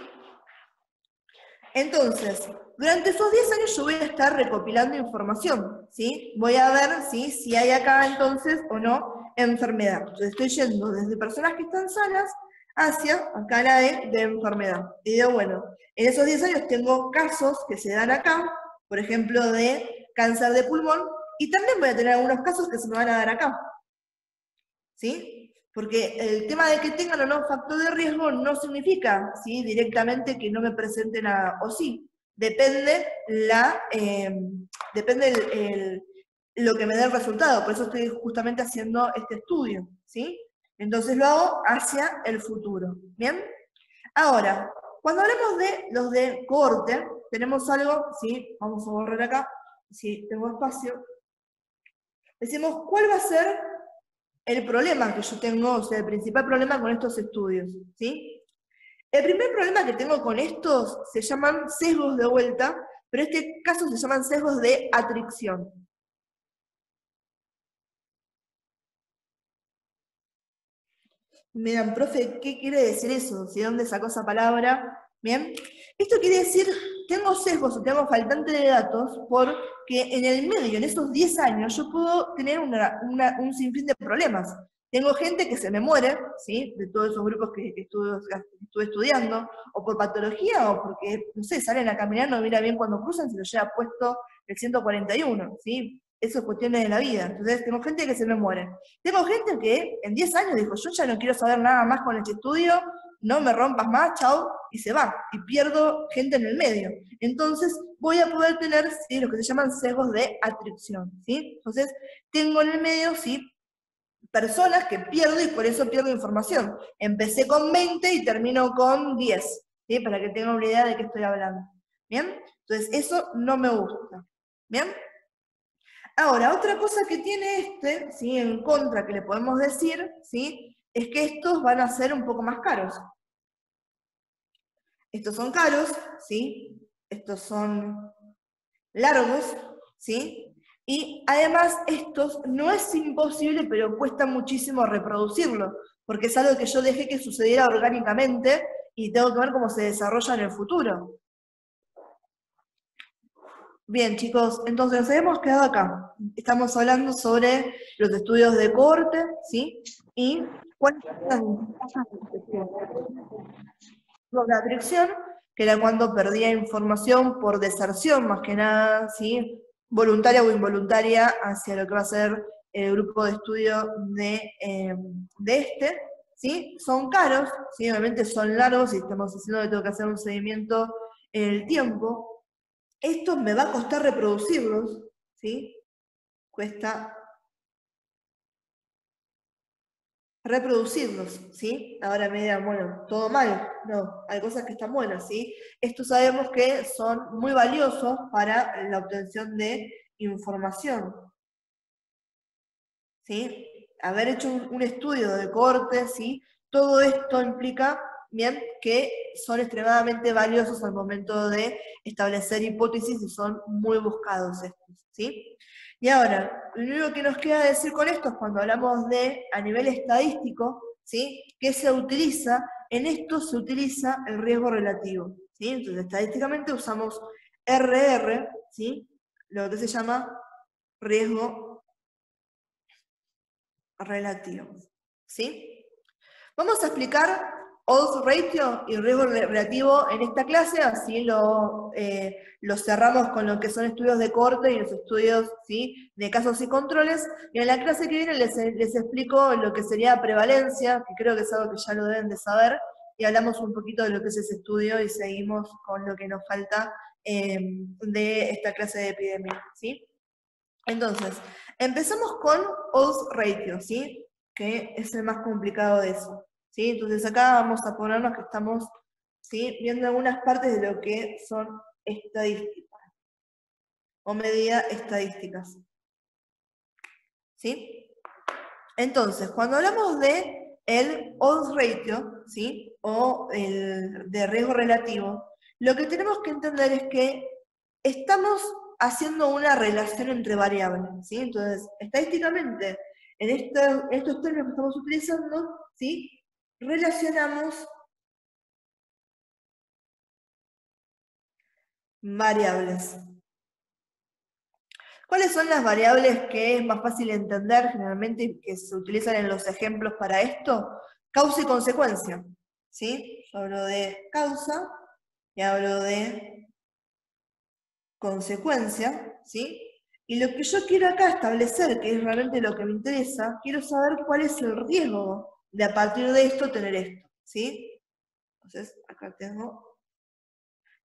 Speaker 1: Entonces, durante esos 10 años yo voy a estar recopilando información, ¿sí? Voy a ver, ¿sí?, si hay acá entonces o no enfermedad. Entonces estoy yendo desde personas que están sanas hacia acá la de enfermedad. Y digo, bueno, en esos 10 años tengo casos que se dan acá, por ejemplo, de cáncer de pulmón, y también voy a tener algunos casos que se me van a dar acá. ¿Sí? Porque el tema de que tengan o no factor de riesgo no significa, ¿sí?, directamente que no me presenten nada, o sí. Depende lo que me dé el resultado, por eso estoy justamente haciendo este estudio, ¿sí? Entonces lo hago hacia el futuro, ¿bien? Ahora, cuando hablamos de los de cohorte, tenemos algo, ¿sí? Vamos a borrar acá, si tengo espacio. Decimos, ¿cuál va a ser el problema que yo tengo, o sea, el principal problema con estos estudios, ¿sí? El primer problema que tengo con estos se llaman sesgos de vuelta, pero en este caso se llaman sesgos de atracción. Miren, profe, ¿qué quiere decir eso? ¿De dónde sacó esa palabra? Bien, esto quiere decir, tengo sesgos o tengo faltante de datos porque en el medio, en esos 10 años, yo puedo tener un sinfín de problemas. Tengo gente que se me muere, ¿sí?, de todos esos grupos que estuve estudiando, o por patología, o porque, no sé, salen a caminar, no mira bien cuando cruzan, se lo lleva puesto el 141, ¿sí? Eso es cuestiones de la vida. Entonces, tengo gente que se me muere. Tengo gente que en 10 años dijo, yo ya no quiero saber nada más con este estudio, no me rompas más, chao, y se va. Y pierdo gente en el medio. Entonces, voy a poder tener, ¿sí?, lo que se llaman sesgos de atracción, ¿sí? Entonces, tengo en el medio, ¿sí?, personas que pierdo y por eso pierdo información. Empecé con 20 y termino con 10, ¿sí?, para que tengan una idea de qué estoy hablando. ¿Bien? Entonces, eso no me gusta. ¿Bien? Ahora, otra cosa que tiene este, ¿sí?, en contra que le podemos decir, ¿sí?, es que estos van a ser un poco más caros. Estos son caros, ¿sí? Estos son largos, ¿sí? Y además estos no es imposible, pero cuesta muchísimo reproducirlo, porque es algo que yo dejé que sucediera orgánicamente y tengo que ver cómo se desarrolla en el futuro. Bien, chicos, entonces nos habíamos quedado acá. Estamos hablando sobre los estudios de cohorte, ¿sí? Y cuáles son las ventajas de la atracción, que era cuando perdía información por deserción, más que nada, ¿sí?, voluntaria o involuntaria, hacia lo que va a ser el grupo de estudio de este, ¿sí? Son caros, ¿sí?, obviamente son largos y estamos diciendo que tengo que hacer un seguimiento en el tiempo. Esto me va a costar reproducirlos, ¿sí? Cuesta reproducirlos, ¿sí? Ahora me dirán, bueno, todo mal. No, hay cosas que están buenas, ¿sí? Estos sabemos que son muy valiosos para la obtención de información, ¿sí? Haber hecho un estudio de cohorte, ¿sí?, todo esto implica, bien, que son extremadamente valiosos al momento de establecer hipótesis y son muy buscados estos, ¿sí? Y ahora, lo único que nos queda decir con esto es cuando hablamos de, a nivel estadístico, ¿sí?, ¿qué se utiliza? En esto se utiliza el riesgo relativo, ¿sí? Entonces, estadísticamente usamos RR, ¿sí?, lo que se llama riesgo relativo, ¿sí? Vamos a explicar odds ratio y riesgo relativo en esta clase, así lo cerramos con lo que son estudios de cohorte y los estudios, ¿sí?, de casos y controles. Y en la clase que viene les explico lo que sería prevalencia, que creo que es algo que ya lo deben de saber, y hablamos un poquito de lo que es ese estudio y seguimos con lo que nos falta de esta clase de epidemia, ¿sí? Entonces, empezamos con odds ratio, ¿sí?, que es el más complicado de eso, ¿sí? Entonces acá vamos a ponernos que estamos ¿sí? Viendo algunas partes de lo que son estadísticas o medidas estadísticas. ¿Sí? Entonces, cuando hablamos de el odds ratio, ¿sí? O el de riesgo relativo, lo que tenemos que entender es que estamos haciendo una relación entre variables, ¿sí? Entonces, estadísticamente, en estos términos que estamos utilizando, ¿sí? Relacionamos variables. ¿Cuáles son las variables que es más fácil entender generalmente y que se utilizan en los ejemplos para esto? Causa y consecuencia, ¿sí? Yo hablo de causa y hablo de consecuencia, ¿sí? Y lo que yo quiero acá establecer, que es realmente lo que me interesa, quiero saber cuál es el riesgo de a partir de esto tener esto, ¿sí? Entonces, acá tengo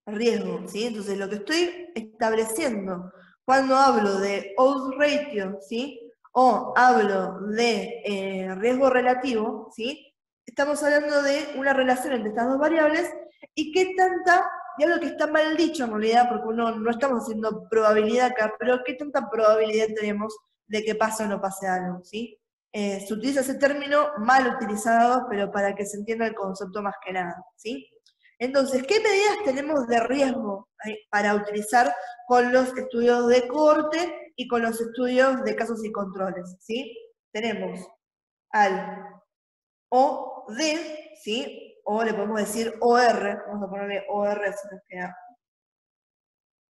Speaker 1: riesgo, ¿sí? Entonces, lo que estoy estableciendo cuando hablo de odds ratio, ¿sí? O hablo de riesgo relativo, ¿sí? Estamos hablando de una relación entre estas dos variables y qué tanta, y algo que está mal dicho en realidad, porque no estamos haciendo probabilidad acá, pero qué tanta probabilidad tenemos de que pase o no pase algo, ¿sí? Se utiliza ese término mal utilizado, pero para que se entienda el concepto más que nada, ¿sí? Entonces, ¿qué medidas tenemos de riesgo para utilizar con los estudios de cohorte y con los estudios de casos y controles? ¿Sí? Tenemos al OD, ¿sí? O le podemos decir OR, vamos a ponerle OR, si nos queda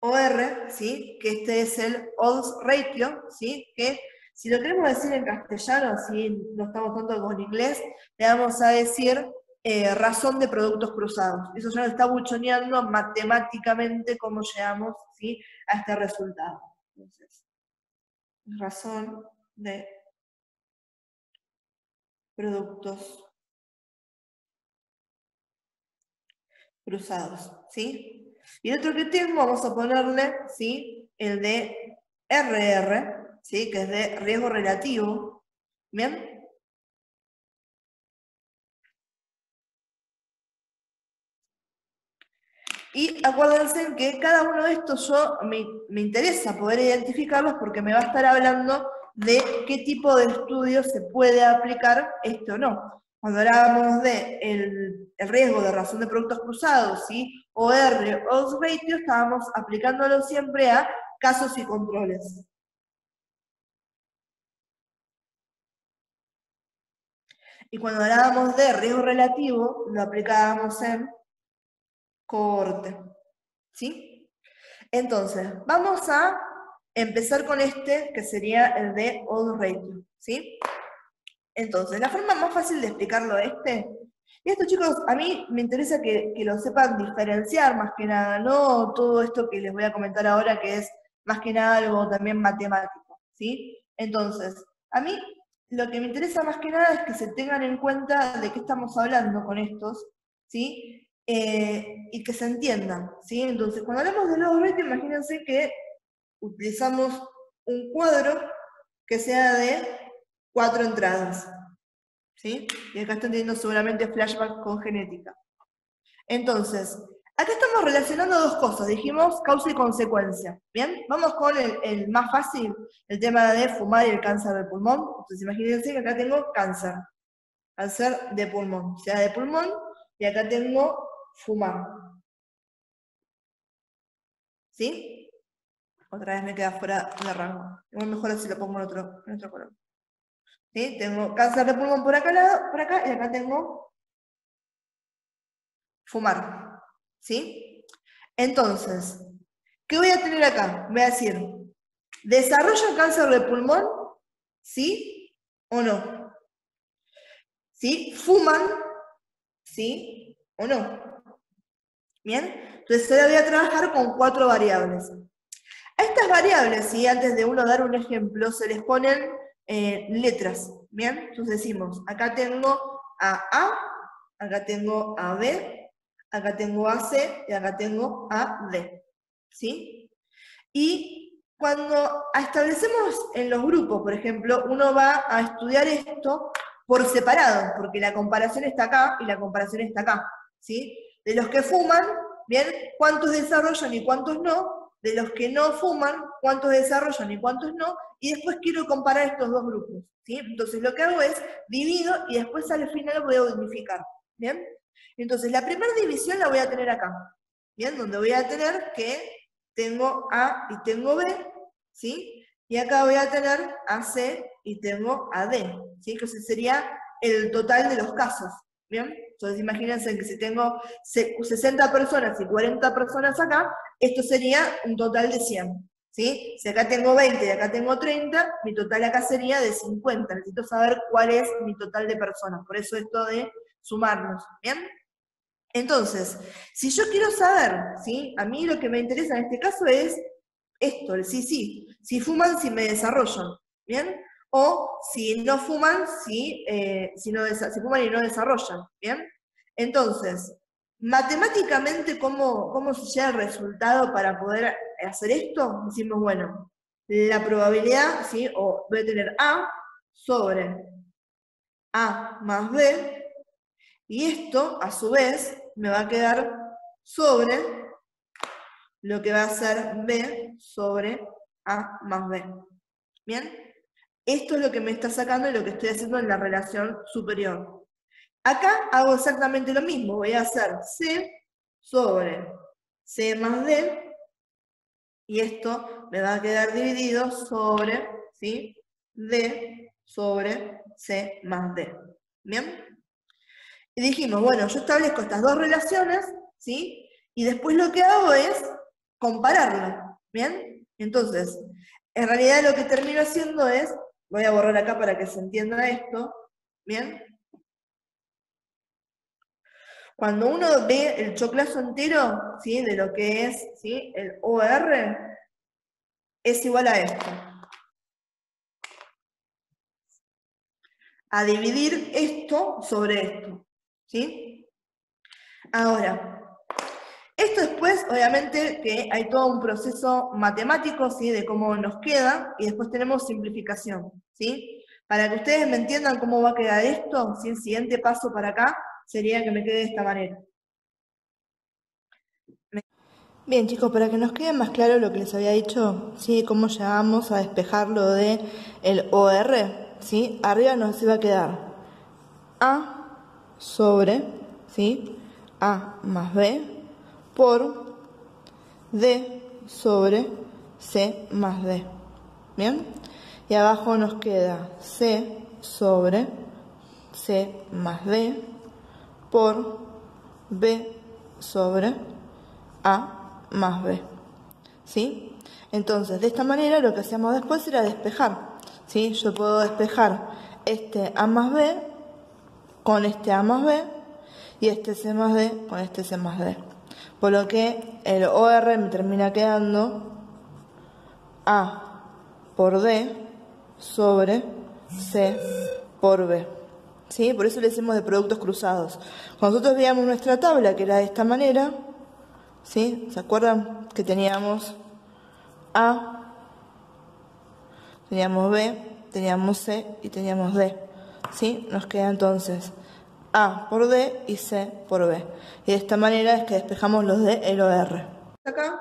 Speaker 1: OR, ¿sí? Que este es el odds ratio, ¿sí? Que si lo queremos decir en castellano, si no estamos tanto con inglés, le vamos a decir razón de productos cruzados. Eso ya nos está buchoneando matemáticamente cómo llegamos, ¿sí? A este resultado. Entonces, razón de productos cruzados, ¿sí? Y el otro que tengo, vamos a ponerle, ¿sí? El de RR, ¿sí? Que es de riesgo relativo, ¿bien? Y acuérdense que cada uno de estos me interesa poder identificarlos porque me va a estar hablando de qué tipo de estudio se puede aplicar esto o no. Cuando hablábamos de el riesgo de razón de productos cruzados, ¿sí? OR, odds ratio, estábamos aplicándolo siempre a casos y controles. Y cuando hablábamos de riesgo relativo, lo aplicábamos en cohorte, ¿sí? Entonces, vamos a empezar con este, que sería el de odds ratio, ¿sí? Entonces, la forma más fácil de explicarlo y esto chicos, a mí me interesa que lo sepan diferenciar más que nada, no todo esto que les voy a comentar ahora, que es más que nada algo también matemático, ¿sí? Entonces, a mí lo que me interesa más que nada es que se tengan en cuenta de qué estamos hablando con estos, ¿sí? Y que se entiendan, ¿sí? Entonces, cuando hablamos de odds ratio, imagínense que utilizamos un cuadro que sea de 4 entradas, ¿sí? Y acá están teniendo seguramente flashback con genética. Entonces, acá estamos relacionando dos cosas, dijimos causa y consecuencia, ¿bien? Vamos con el más fácil, el tema de fumar y el cáncer de pulmón. Entonces, imagínense que acá tengo cáncer de pulmón, sea de pulmón, y acá tengo fumar, ¿sí? Otra vez me queda fuera de rango. Es mejor así lo pongo en otro color. ¿Sí? Tengo cáncer de pulmón por acá, y acá tengo fumar. ¿Sí? Entonces, ¿qué voy a tener acá? Voy a decir, ¿desarrolla cáncer de pulmón? ¿Sí o no? ¿Sí? ¿Fuman? ¿Sí o no? ¿Bien? Entonces ahora voy a trabajar con 4 variables. A estas variables, ¿sí? Antes de uno dar un ejemplo, se les ponen letras, ¿bien? Entonces decimos, acá tengo a A, acá tengo a B, acá tengo a C y acá tengo a D, ¿sí? Y cuando establecemos en los grupos, por ejemplo, uno va a estudiar esto por separado, porque la comparación está acá y la comparación está acá, ¿sí? De los que fuman, ¿bien? ¿Cuántos desarrollan y cuántos no? De los que no fuman, ¿cuántos desarrollan y cuántos no? Y después quiero comparar estos dos grupos, ¿sí? Entonces lo que hago es divido y después al final voy a unificar, ¿bien? Entonces la primera división la voy a tener acá, ¿bien? Donde voy a tener que tengo A y tengo B, ¿sí? Y acá voy a tener AC y tengo AD, ¿sí? Que ese sería el total de los casos, ¿bien? Entonces imagínense que si tengo 60 personas y 40 personas acá, esto sería un total de 100, ¿sí? Si acá tengo 20 y acá tengo 30, mi total acá sería de 50. Necesito saber cuál es mi total de personas, por eso esto de sumarnos, ¿bien? Entonces, si yo quiero saber, ¿sí? A mí lo que me interesa en este caso es esto, el sí. Si fuman, si me desarrollan, ¿bien? O si no fuman, si fuman y no desarrollan, ¿bien? Entonces, matemáticamente, ¿cómo se llega al resultado para poder hacer esto? Decimos, bueno, la probabilidad, ¿sí? O voy a tener A sobre A más B, y esto, a su vez, me va a quedar sobre lo que va a ser B sobre A más B. ¿Bien? Esto es lo que me está sacando y lo que estoy haciendo en la relación superior. Acá hago exactamente lo mismo. Voy a hacer C sobre C más D, y esto me va a quedar dividido sobre, ¿sí? D sobre C más D. ¿Bien? Y dijimos, bueno, yo establezco estas dos relaciones, ¿sí? Y después lo que hago es compararlo, ¿bien? Entonces, en realidad lo que termino haciendo es, voy a borrar acá para que se entienda esto, ¿bien? Cuando uno ve el choclazo entero, ¿sí? De lo que es, ¿sí? El OR, es igual a esto. A dividir esto sobre esto, ¿sí? Ahora, esto después, obviamente, que hay todo un proceso matemático, ¿sí? De cómo nos queda, y después tenemos simplificación, ¿sí? Para que ustedes me entiendan cómo va a quedar esto, ¿sí? El siguiente paso para acá sería que me quede de esta manera. Bien, chicos, para que nos quede más claro lo que les había dicho, ¿sí? Cómo llegamos a despejar lo de el OR, ¿sí? Arriba nos iba a quedar A sobre, ¿sí? A más B por D sobre C más D. ¿Bien? Y abajo nos queda C sobre C más D por B sobre A más B. ¿Sí? Entonces, de esta manera lo que hacíamos después era despejar. ¿Sí? Yo puedo despejar este A más B con este A más B y este C más D con este C más D. Por lo que el OR me termina quedando A por D sobre C por B. ¿Sí? Por eso le decimos de productos cruzados. Cuando nosotros veíamos nuestra tabla, que era de esta manera, ¿sí? ¿Se acuerdan que teníamos A, teníamos B, teníamos C y teníamos D? ¿Sí? Nos queda entonces A por D y C por B. Y de esta manera es que despejamos los de el OR. Acá,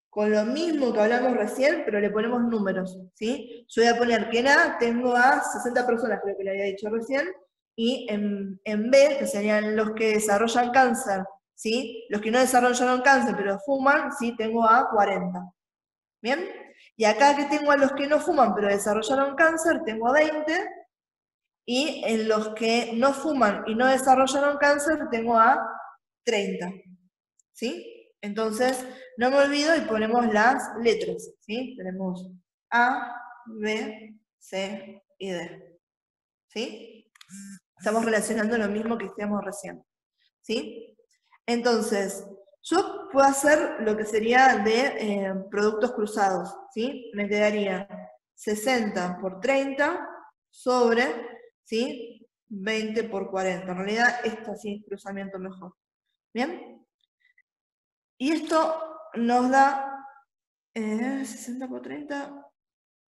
Speaker 1: con lo mismo que hablamos recién, pero le ponemos números, ¿sí? Yo voy a poner que en A tengo a 60 personas, creo que le había dicho recién, y en B, que serían los que desarrollan cáncer, ¿sí? Los que no desarrollaron cáncer, pero fuman, ¿sí? Tengo a 40. ¿Bien? Y acá que tengo a los que no fuman, pero desarrollaron cáncer, tengo a 20, y en los que no fuman y no desarrollaron cáncer, tengo a 30. ¿Sí? Entonces, no me olvido y ponemos las letras, ¿sí? Tenemos A, B, C y D. ¿Sí? Estamos relacionando lo mismo que hicimos recién. ¿Sí? Entonces, yo puedo hacer lo que sería de productos cruzados, ¿sí? Me quedaría 60 por 30 sobre, ¿sí? 20 por 40. En realidad, esto sí, cruzamiento mejor. ¿Bien? Y esto nos da 60 por 30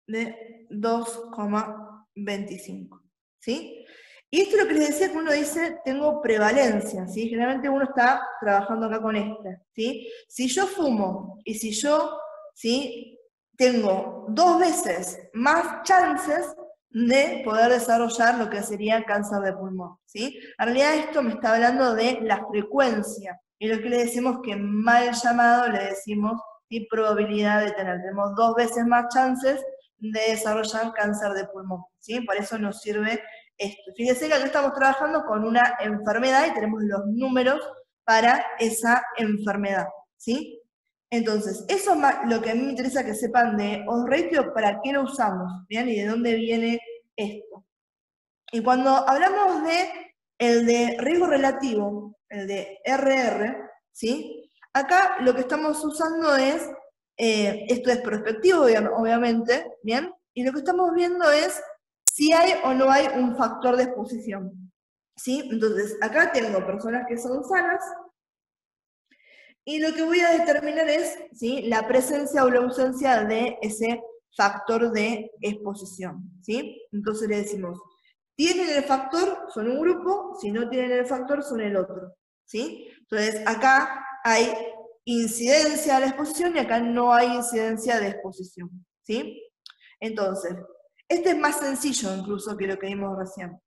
Speaker 1: de 2,25. ¿Sí? Y esto es lo que les decía que uno dice, tengo prevalencia, ¿sí? Generalmente uno está trabajando acá con esta, ¿sí? Si yo fumo y si yo, ¿sí? Tengo 2 veces más chances de poder desarrollar lo que sería cáncer de pulmón, ¿sí? En realidad esto me está hablando de la frecuencia, y lo que le decimos que mal llamado le decimos, ¿sí? Probabilidad de tener. Tenemos 2 veces más chances de desarrollar cáncer de pulmón, ¿sí? Por eso nos sirve esto. Fíjense que acá estamos trabajando con una enfermedad y tenemos los números para esa enfermedad, ¿sí? Entonces, eso es lo que a mí me interesa que sepan de odds ratio, para qué lo usamos, ¿bien? Y de dónde viene esto. Y cuando hablamos de el de riesgo relativo, el de RR, ¿sí? Acá lo que estamos usando es, esto es prospectivo, obviamente, ¿bien? Y lo que estamos viendo es si hay o no hay un factor de exposición, ¿sí? Entonces, acá tengo personas que son sanas, y lo que voy a determinar es, ¿sí? La presencia o la ausencia de ese factor de exposición, ¿sí? Entonces le decimos, tienen el factor, son un grupo, si no tienen el factor, son el otro, ¿sí? Entonces acá hay incidencia de la exposición y acá no hay incidencia de exposición, ¿sí? Entonces, este es más sencillo incluso que lo que vimos recién.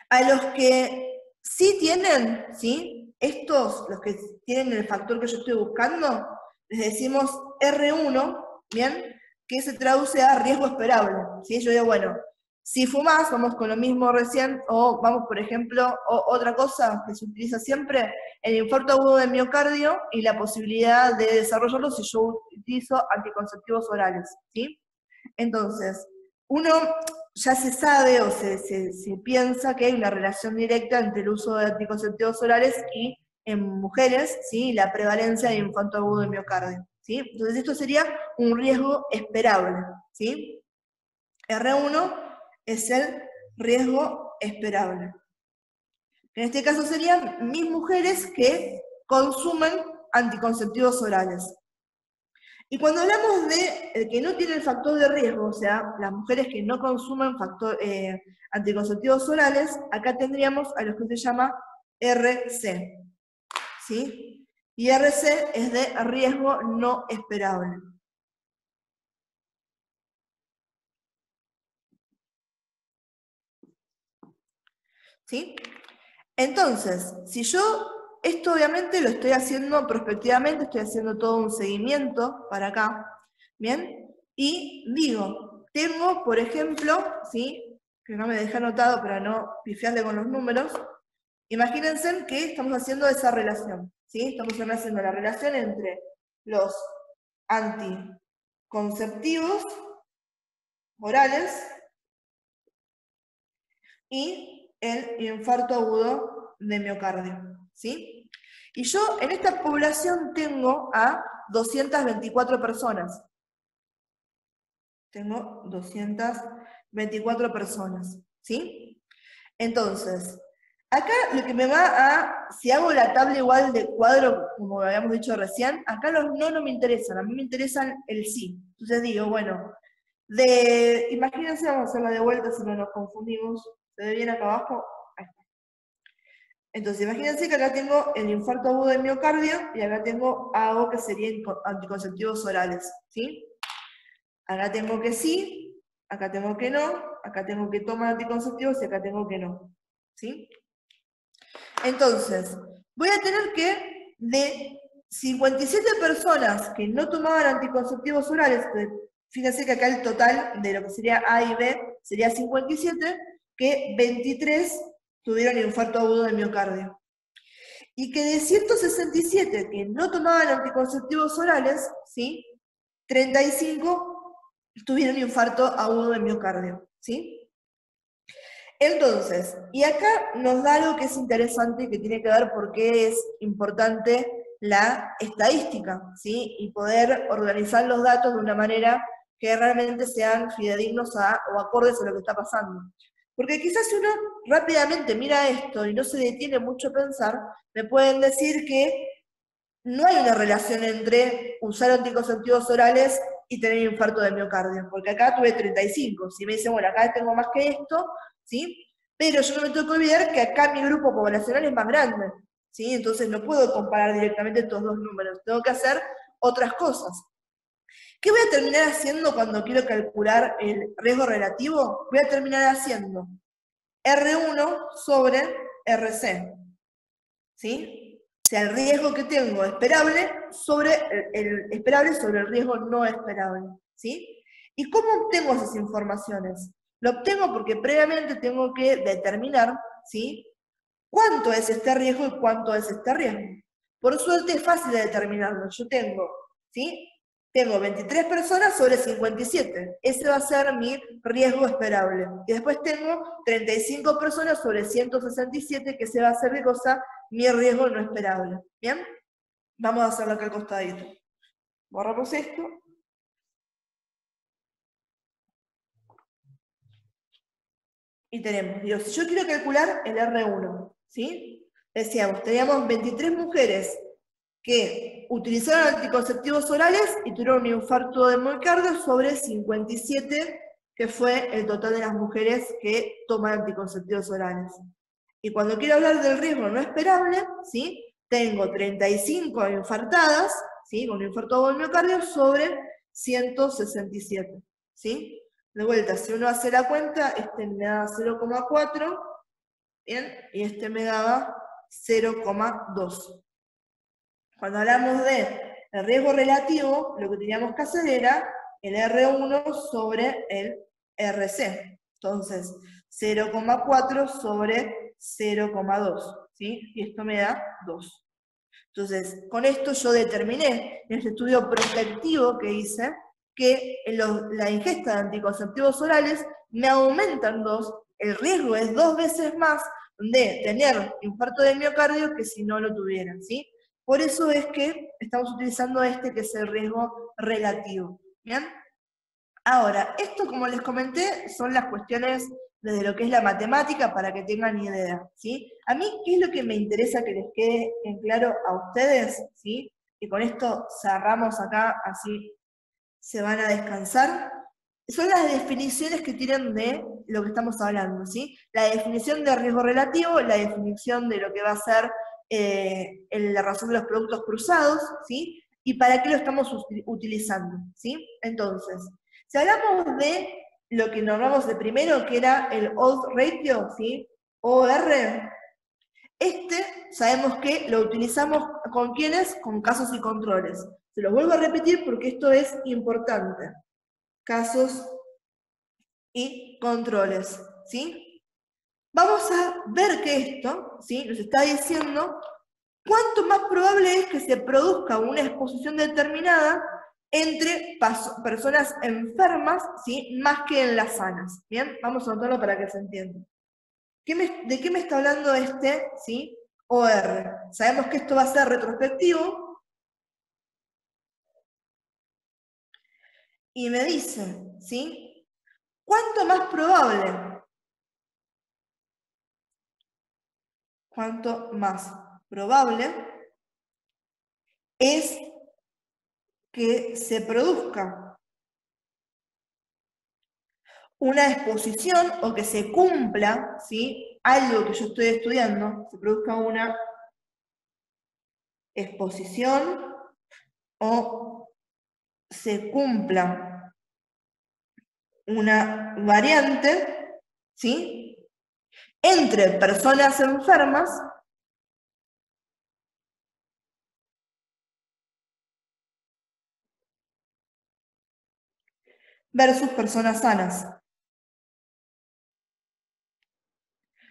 Speaker 1: A los que sí tienen, ¿sí? Estos, los que tienen el factor que yo estoy buscando, les decimos R1, ¿bien? Que se traduce a riesgo esperable, ¿sí? Yo digo, bueno, si fumás, vamos con lo mismo recién, o vamos, por ejemplo, otra cosa que se utiliza siempre, el infarto agudo de miocardio y la posibilidad de desarrollarlo si yo utilizo anticonceptivos orales, ¿sí? Entonces, uno ya se sabe o se piensa que hay una relación directa entre el uso de anticonceptivos orales y en mujeres, ¿sí? La prevalencia de infarto agudo de miocardio, ¿sí? Entonces esto sería un riesgo esperable, ¿sí? R1 es el riesgo esperable. En este caso serían mis mujeres que consumen anticonceptivos orales. Y cuando hablamos de el que no tiene el factor de riesgo, o sea, las mujeres que no consumen anticonceptivos orales, acá tendríamos a los que se llama RC, ¿sí? Y RC es de riesgo no esperable. ¿Sí? Entonces, si yo, esto obviamente lo estoy haciendo prospectivamente, estoy haciendo todo un seguimiento para acá, ¿bien? Y digo, tengo, por ejemplo, ¿sí? Que no me dejé anotado para no pifiarle con los números, imagínense que estamos haciendo esa relación, ¿sí? Estamos haciendo la relación entre los anticonceptivos orales y el infarto agudo de miocardio, ¿sí? Y yo en esta población tengo a 224 personas. Tengo 224 personas, ¿sí? Entonces, acá lo que me va a, si hago la tabla igual de cuadro, como habíamos dicho recién, acá los no me interesan, a mí me interesan el sí. Entonces digo, bueno, imagínense, vamos a hacerla de vuelta si no nos confundimos. ¿Se ve bien acá abajo? Ahí está. Entonces, imagínense que acá tengo el infarto agudo de miocardio y acá tengo algo que serían anticonceptivos orales, ¿sí? Acá tengo que sí, acá tengo que no, acá tengo que tomar anticonceptivos y acá tengo que no, ¿sí? Entonces, voy a tener que, de 57 personas que no tomaban anticonceptivos orales, fíjense que acá el total de lo que sería A y B sería 57, que 23 tuvieron infarto agudo del miocardio. Y que de 167 que no tomaban anticonceptivos orales, ¿sí? 35 tuvieron infarto agudo del miocardio, ¿sí? Entonces, y acá nos da algo que es interesante y que tiene que ver por qué es importante la estadística, ¿sí? Y poder organizar los datos de una manera que realmente sean fidedignos o acordes a lo que está pasando. Porque quizás si uno rápidamente mira esto y no se detiene mucho a pensar, me pueden decir que no hay una relación entre usar anticonceptivos orales y tener infarto de miocardio, porque acá tuve 35. Si me dicen, bueno, acá tengo más que esto, ¿sí? Pero yo no me tengo que olvidar que acá mi grupo poblacional es más grande, ¿sí? Entonces no puedo comparar directamente estos dos números, tengo que hacer otras cosas. ¿Qué voy a terminar haciendo cuando quiero calcular el riesgo relativo? Voy a terminar haciendo R1 sobre RC, ¿sí? O sea, el riesgo que tengo esperable sobre el riesgo no esperable, ¿sí? ¿Y cómo obtengo esas informaciones? Lo obtengo porque previamente tengo que determinar, ¿sí?, cuánto es este riesgo y cuánto es este riesgo. Por suerte es fácil de determinarlo. Yo tengo, ¿sí?, tengo 23 personas sobre 57. Ese va a ser mi riesgo esperable. Y después tengo 35 personas sobre 167, que ese va a ser, ¿qué cosa?, mi riesgo no esperable. ¿Bien? Vamos a hacerlo acá al costadito. Borramos esto. Y tenemos, digo, si yo quiero calcular el R1, ¿sí? Decíamos, teníamos 23 mujeres que utilizaron anticonceptivos orales y tuvieron un infarto de miocardio sobre 57, que fue el total de las mujeres que toman anticonceptivos orales. Y cuando quiero hablar del riesgo no esperable, ¿sí?, tengo 35 infartadas, ¿sí?, con un infarto de miocardio sobre 167, ¿sí? De vuelta, si uno hace la cuenta, este me da 0,4, ¿bien? Y este me daba 0,2. Cuando hablamos de el riesgo relativo, lo que teníamos que hacer era el R1 sobre el RC. Entonces, 0,4 sobre 0,2, ¿sí? Y esto me da 2. Entonces, con esto yo determiné, en este estudio prospectivo que hice, que la ingesta de anticonceptivos orales me aumentan 2, el riesgo es 2 veces más de tener infarto de miocardio que si no lo tuvieran, ¿sí? Por eso es que estamos utilizando este que es el riesgo relativo, ¿bien? Ahora, esto, como les comenté, son las cuestiones desde lo que es la matemática para que tengan idea, ¿sí? A mí, ¿qué es lo que me interesa que les quede en claro a ustedes, ¿sí? Y con esto cerramos acá, así se van a descansar. Son las definiciones que tienen de lo que estamos hablando, ¿sí? La definición de riesgo relativo, la definición de lo que va a ser la razón de los productos cruzados, ¿sí? Y para qué lo estamos utilizando, ¿sí? Entonces, si hablamos de lo que nombramos de primero, que era el odds ratio, ¿sí?, OR, sabemos que lo utilizamos ¿con quiénes? Con casos y controles. Se los vuelvo a repetir porque esto es importante. Casos y controles, ¿sí? Vamos a ver que esto, ¿sí?, nos está diciendo cuánto más probable es que se produzca una exposición determinada entre personas enfermas, ¿sí?, más que en las sanas. Bien, vamos a anotarlo para que se entienda. ¿De qué me está hablando este, ¿sí?, OR? Sabemos que esto va a ser retrospectivo. Y me dice, ¿sí?, ¿cuánto más probable? ¿Cuánto más probable es que se produzca una exposición o que se cumpla, ¿sí?, algo que yo estoy estudiando, se produzca una exposición o se cumpla una variante, ¿sí?, entre personas enfermas versus personas sanas.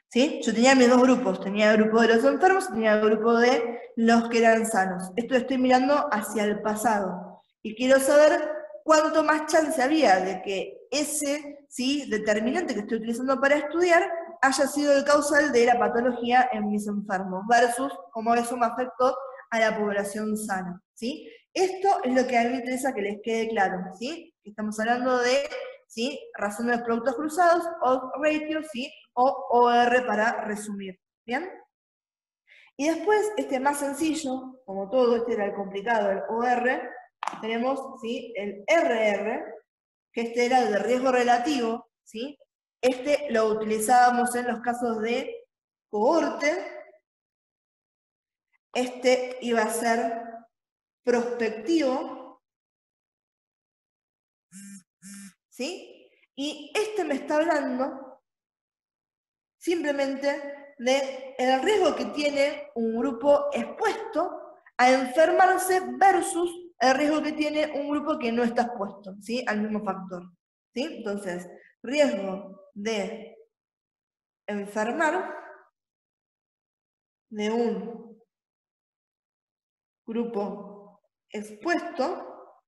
Speaker 1: ¿Sí? Yo tenía mis dos grupos, tenía el grupo de los enfermos y tenía el grupo de los que eran sanos. Esto lo estoy mirando hacia el pasado. Y quiero saber cuánto más chance había de que ese, ¿sí?, determinante que estoy utilizando para estudiar haya sido el causal de la patología en mis enfermos, versus cómo eso me afectó a la población sana, ¿sí? Esto es lo que a mí me interesa que les quede claro, ¿sí? Estamos hablando de, ¿sí?, razón de los productos cruzados, odds ratio, ¿sí?, o OR para resumir, ¿bien? Y después, este más sencillo, como todo, este era el complicado, el OR, tenemos, ¿sí?, el RR, que este era el de riesgo relativo, ¿sí? Este lo utilizábamos en los casos de cohorte. Este iba a ser prospectivo. ¿Sí? Y este me está hablando simplemente del riesgo que tiene un grupo expuesto a enfermarse versus el riesgo que tiene un grupo que no está expuesto, ¿sí? Al mismo factor. ¿Sí? Entonces, riesgo de enfermar de un grupo expuesto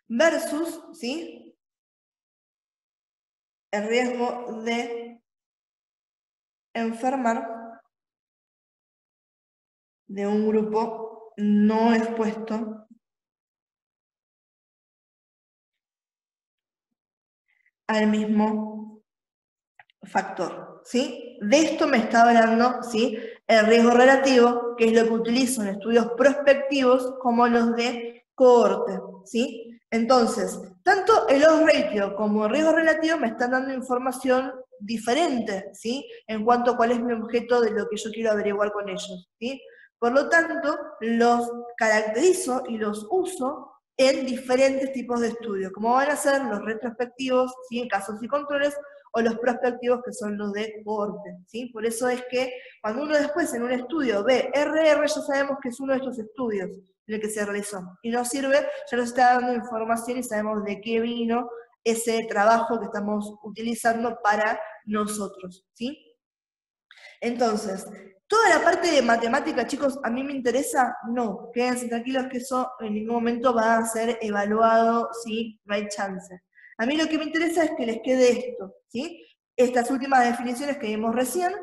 Speaker 1: versus, ¿sí?, el riesgo de enfermar de un grupo no expuesto al mismo factor, ¿sí? De esto me está hablando, ¿sí?, el riesgo relativo, que es lo que utilizo en estudios prospectivos como los de cohorte, ¿sí? Entonces, tanto el odds ratio como el riesgo relativo me están dando información diferente, ¿sí?, en cuanto a cuál es mi objeto de lo que yo quiero averiguar con ellos, ¿sí? Por lo tanto, los caracterizo y los uso en diferentes tipos de estudios, como van a ser los retrospectivos, ¿sí?, en casos y controles, o los prospectivos, que son los de cohorte, ¿sí? Por eso es que cuando uno después en un estudio ve RR, ya sabemos que es uno de estos estudios en el que se realizó. Y nos sirve, ya nos está dando información y sabemos de qué vino ese trabajo que estamos utilizando para nosotros, ¿sí? Entonces, toda la parte de matemática, chicos, ¿a mí me interesa? No, quédense tranquilos que eso en ningún momento va a ser evaluado, ¿sí? No hay chance. A mí lo que me interesa es que les quede esto, ¿sí? Estas últimas definiciones que vimos recién,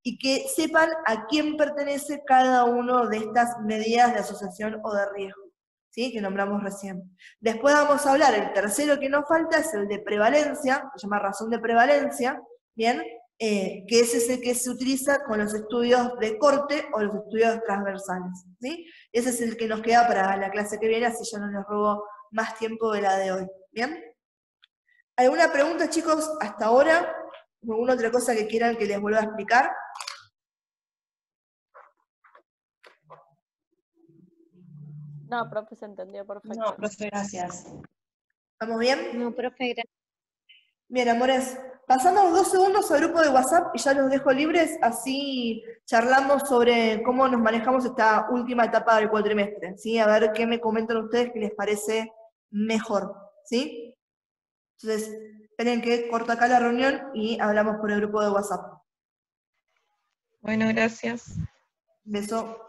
Speaker 1: y que sepan a quién pertenece cada una de estas medidas de asociación o de riesgo, ¿sí?, que nombramos recién. Después vamos a hablar, el tercero que nos falta es el de prevalencia, se llama razón de prevalencia, ¿bien?, que es ese que se utiliza con los estudios de corte o los estudios transversales, ¿sí? Ese es el que nos queda para la clase que viene, así ya no les robo más tiempo de la de hoy, ¿bien? ¿Alguna pregunta, chicos, hasta ahora? ¿Alguna otra cosa que quieran que les vuelva a explicar?
Speaker 2: No, profe, se entendió perfecto.
Speaker 5: No, profe, gracias.
Speaker 1: ¿Estamos bien?
Speaker 6: No, profe, gracias.
Speaker 1: Bien, amores, pasamos 2 segundos al grupo de WhatsApp y ya los dejo libres, así charlamos sobre cómo nos manejamos esta última etapa del cuatrimestre, ¿sí? A ver qué me comentan ustedes que les parece mejor, ¿sí? Entonces, esperen que corta acá la reunión y hablamos por el grupo de WhatsApp.
Speaker 5: Bueno, gracias.
Speaker 1: Beso.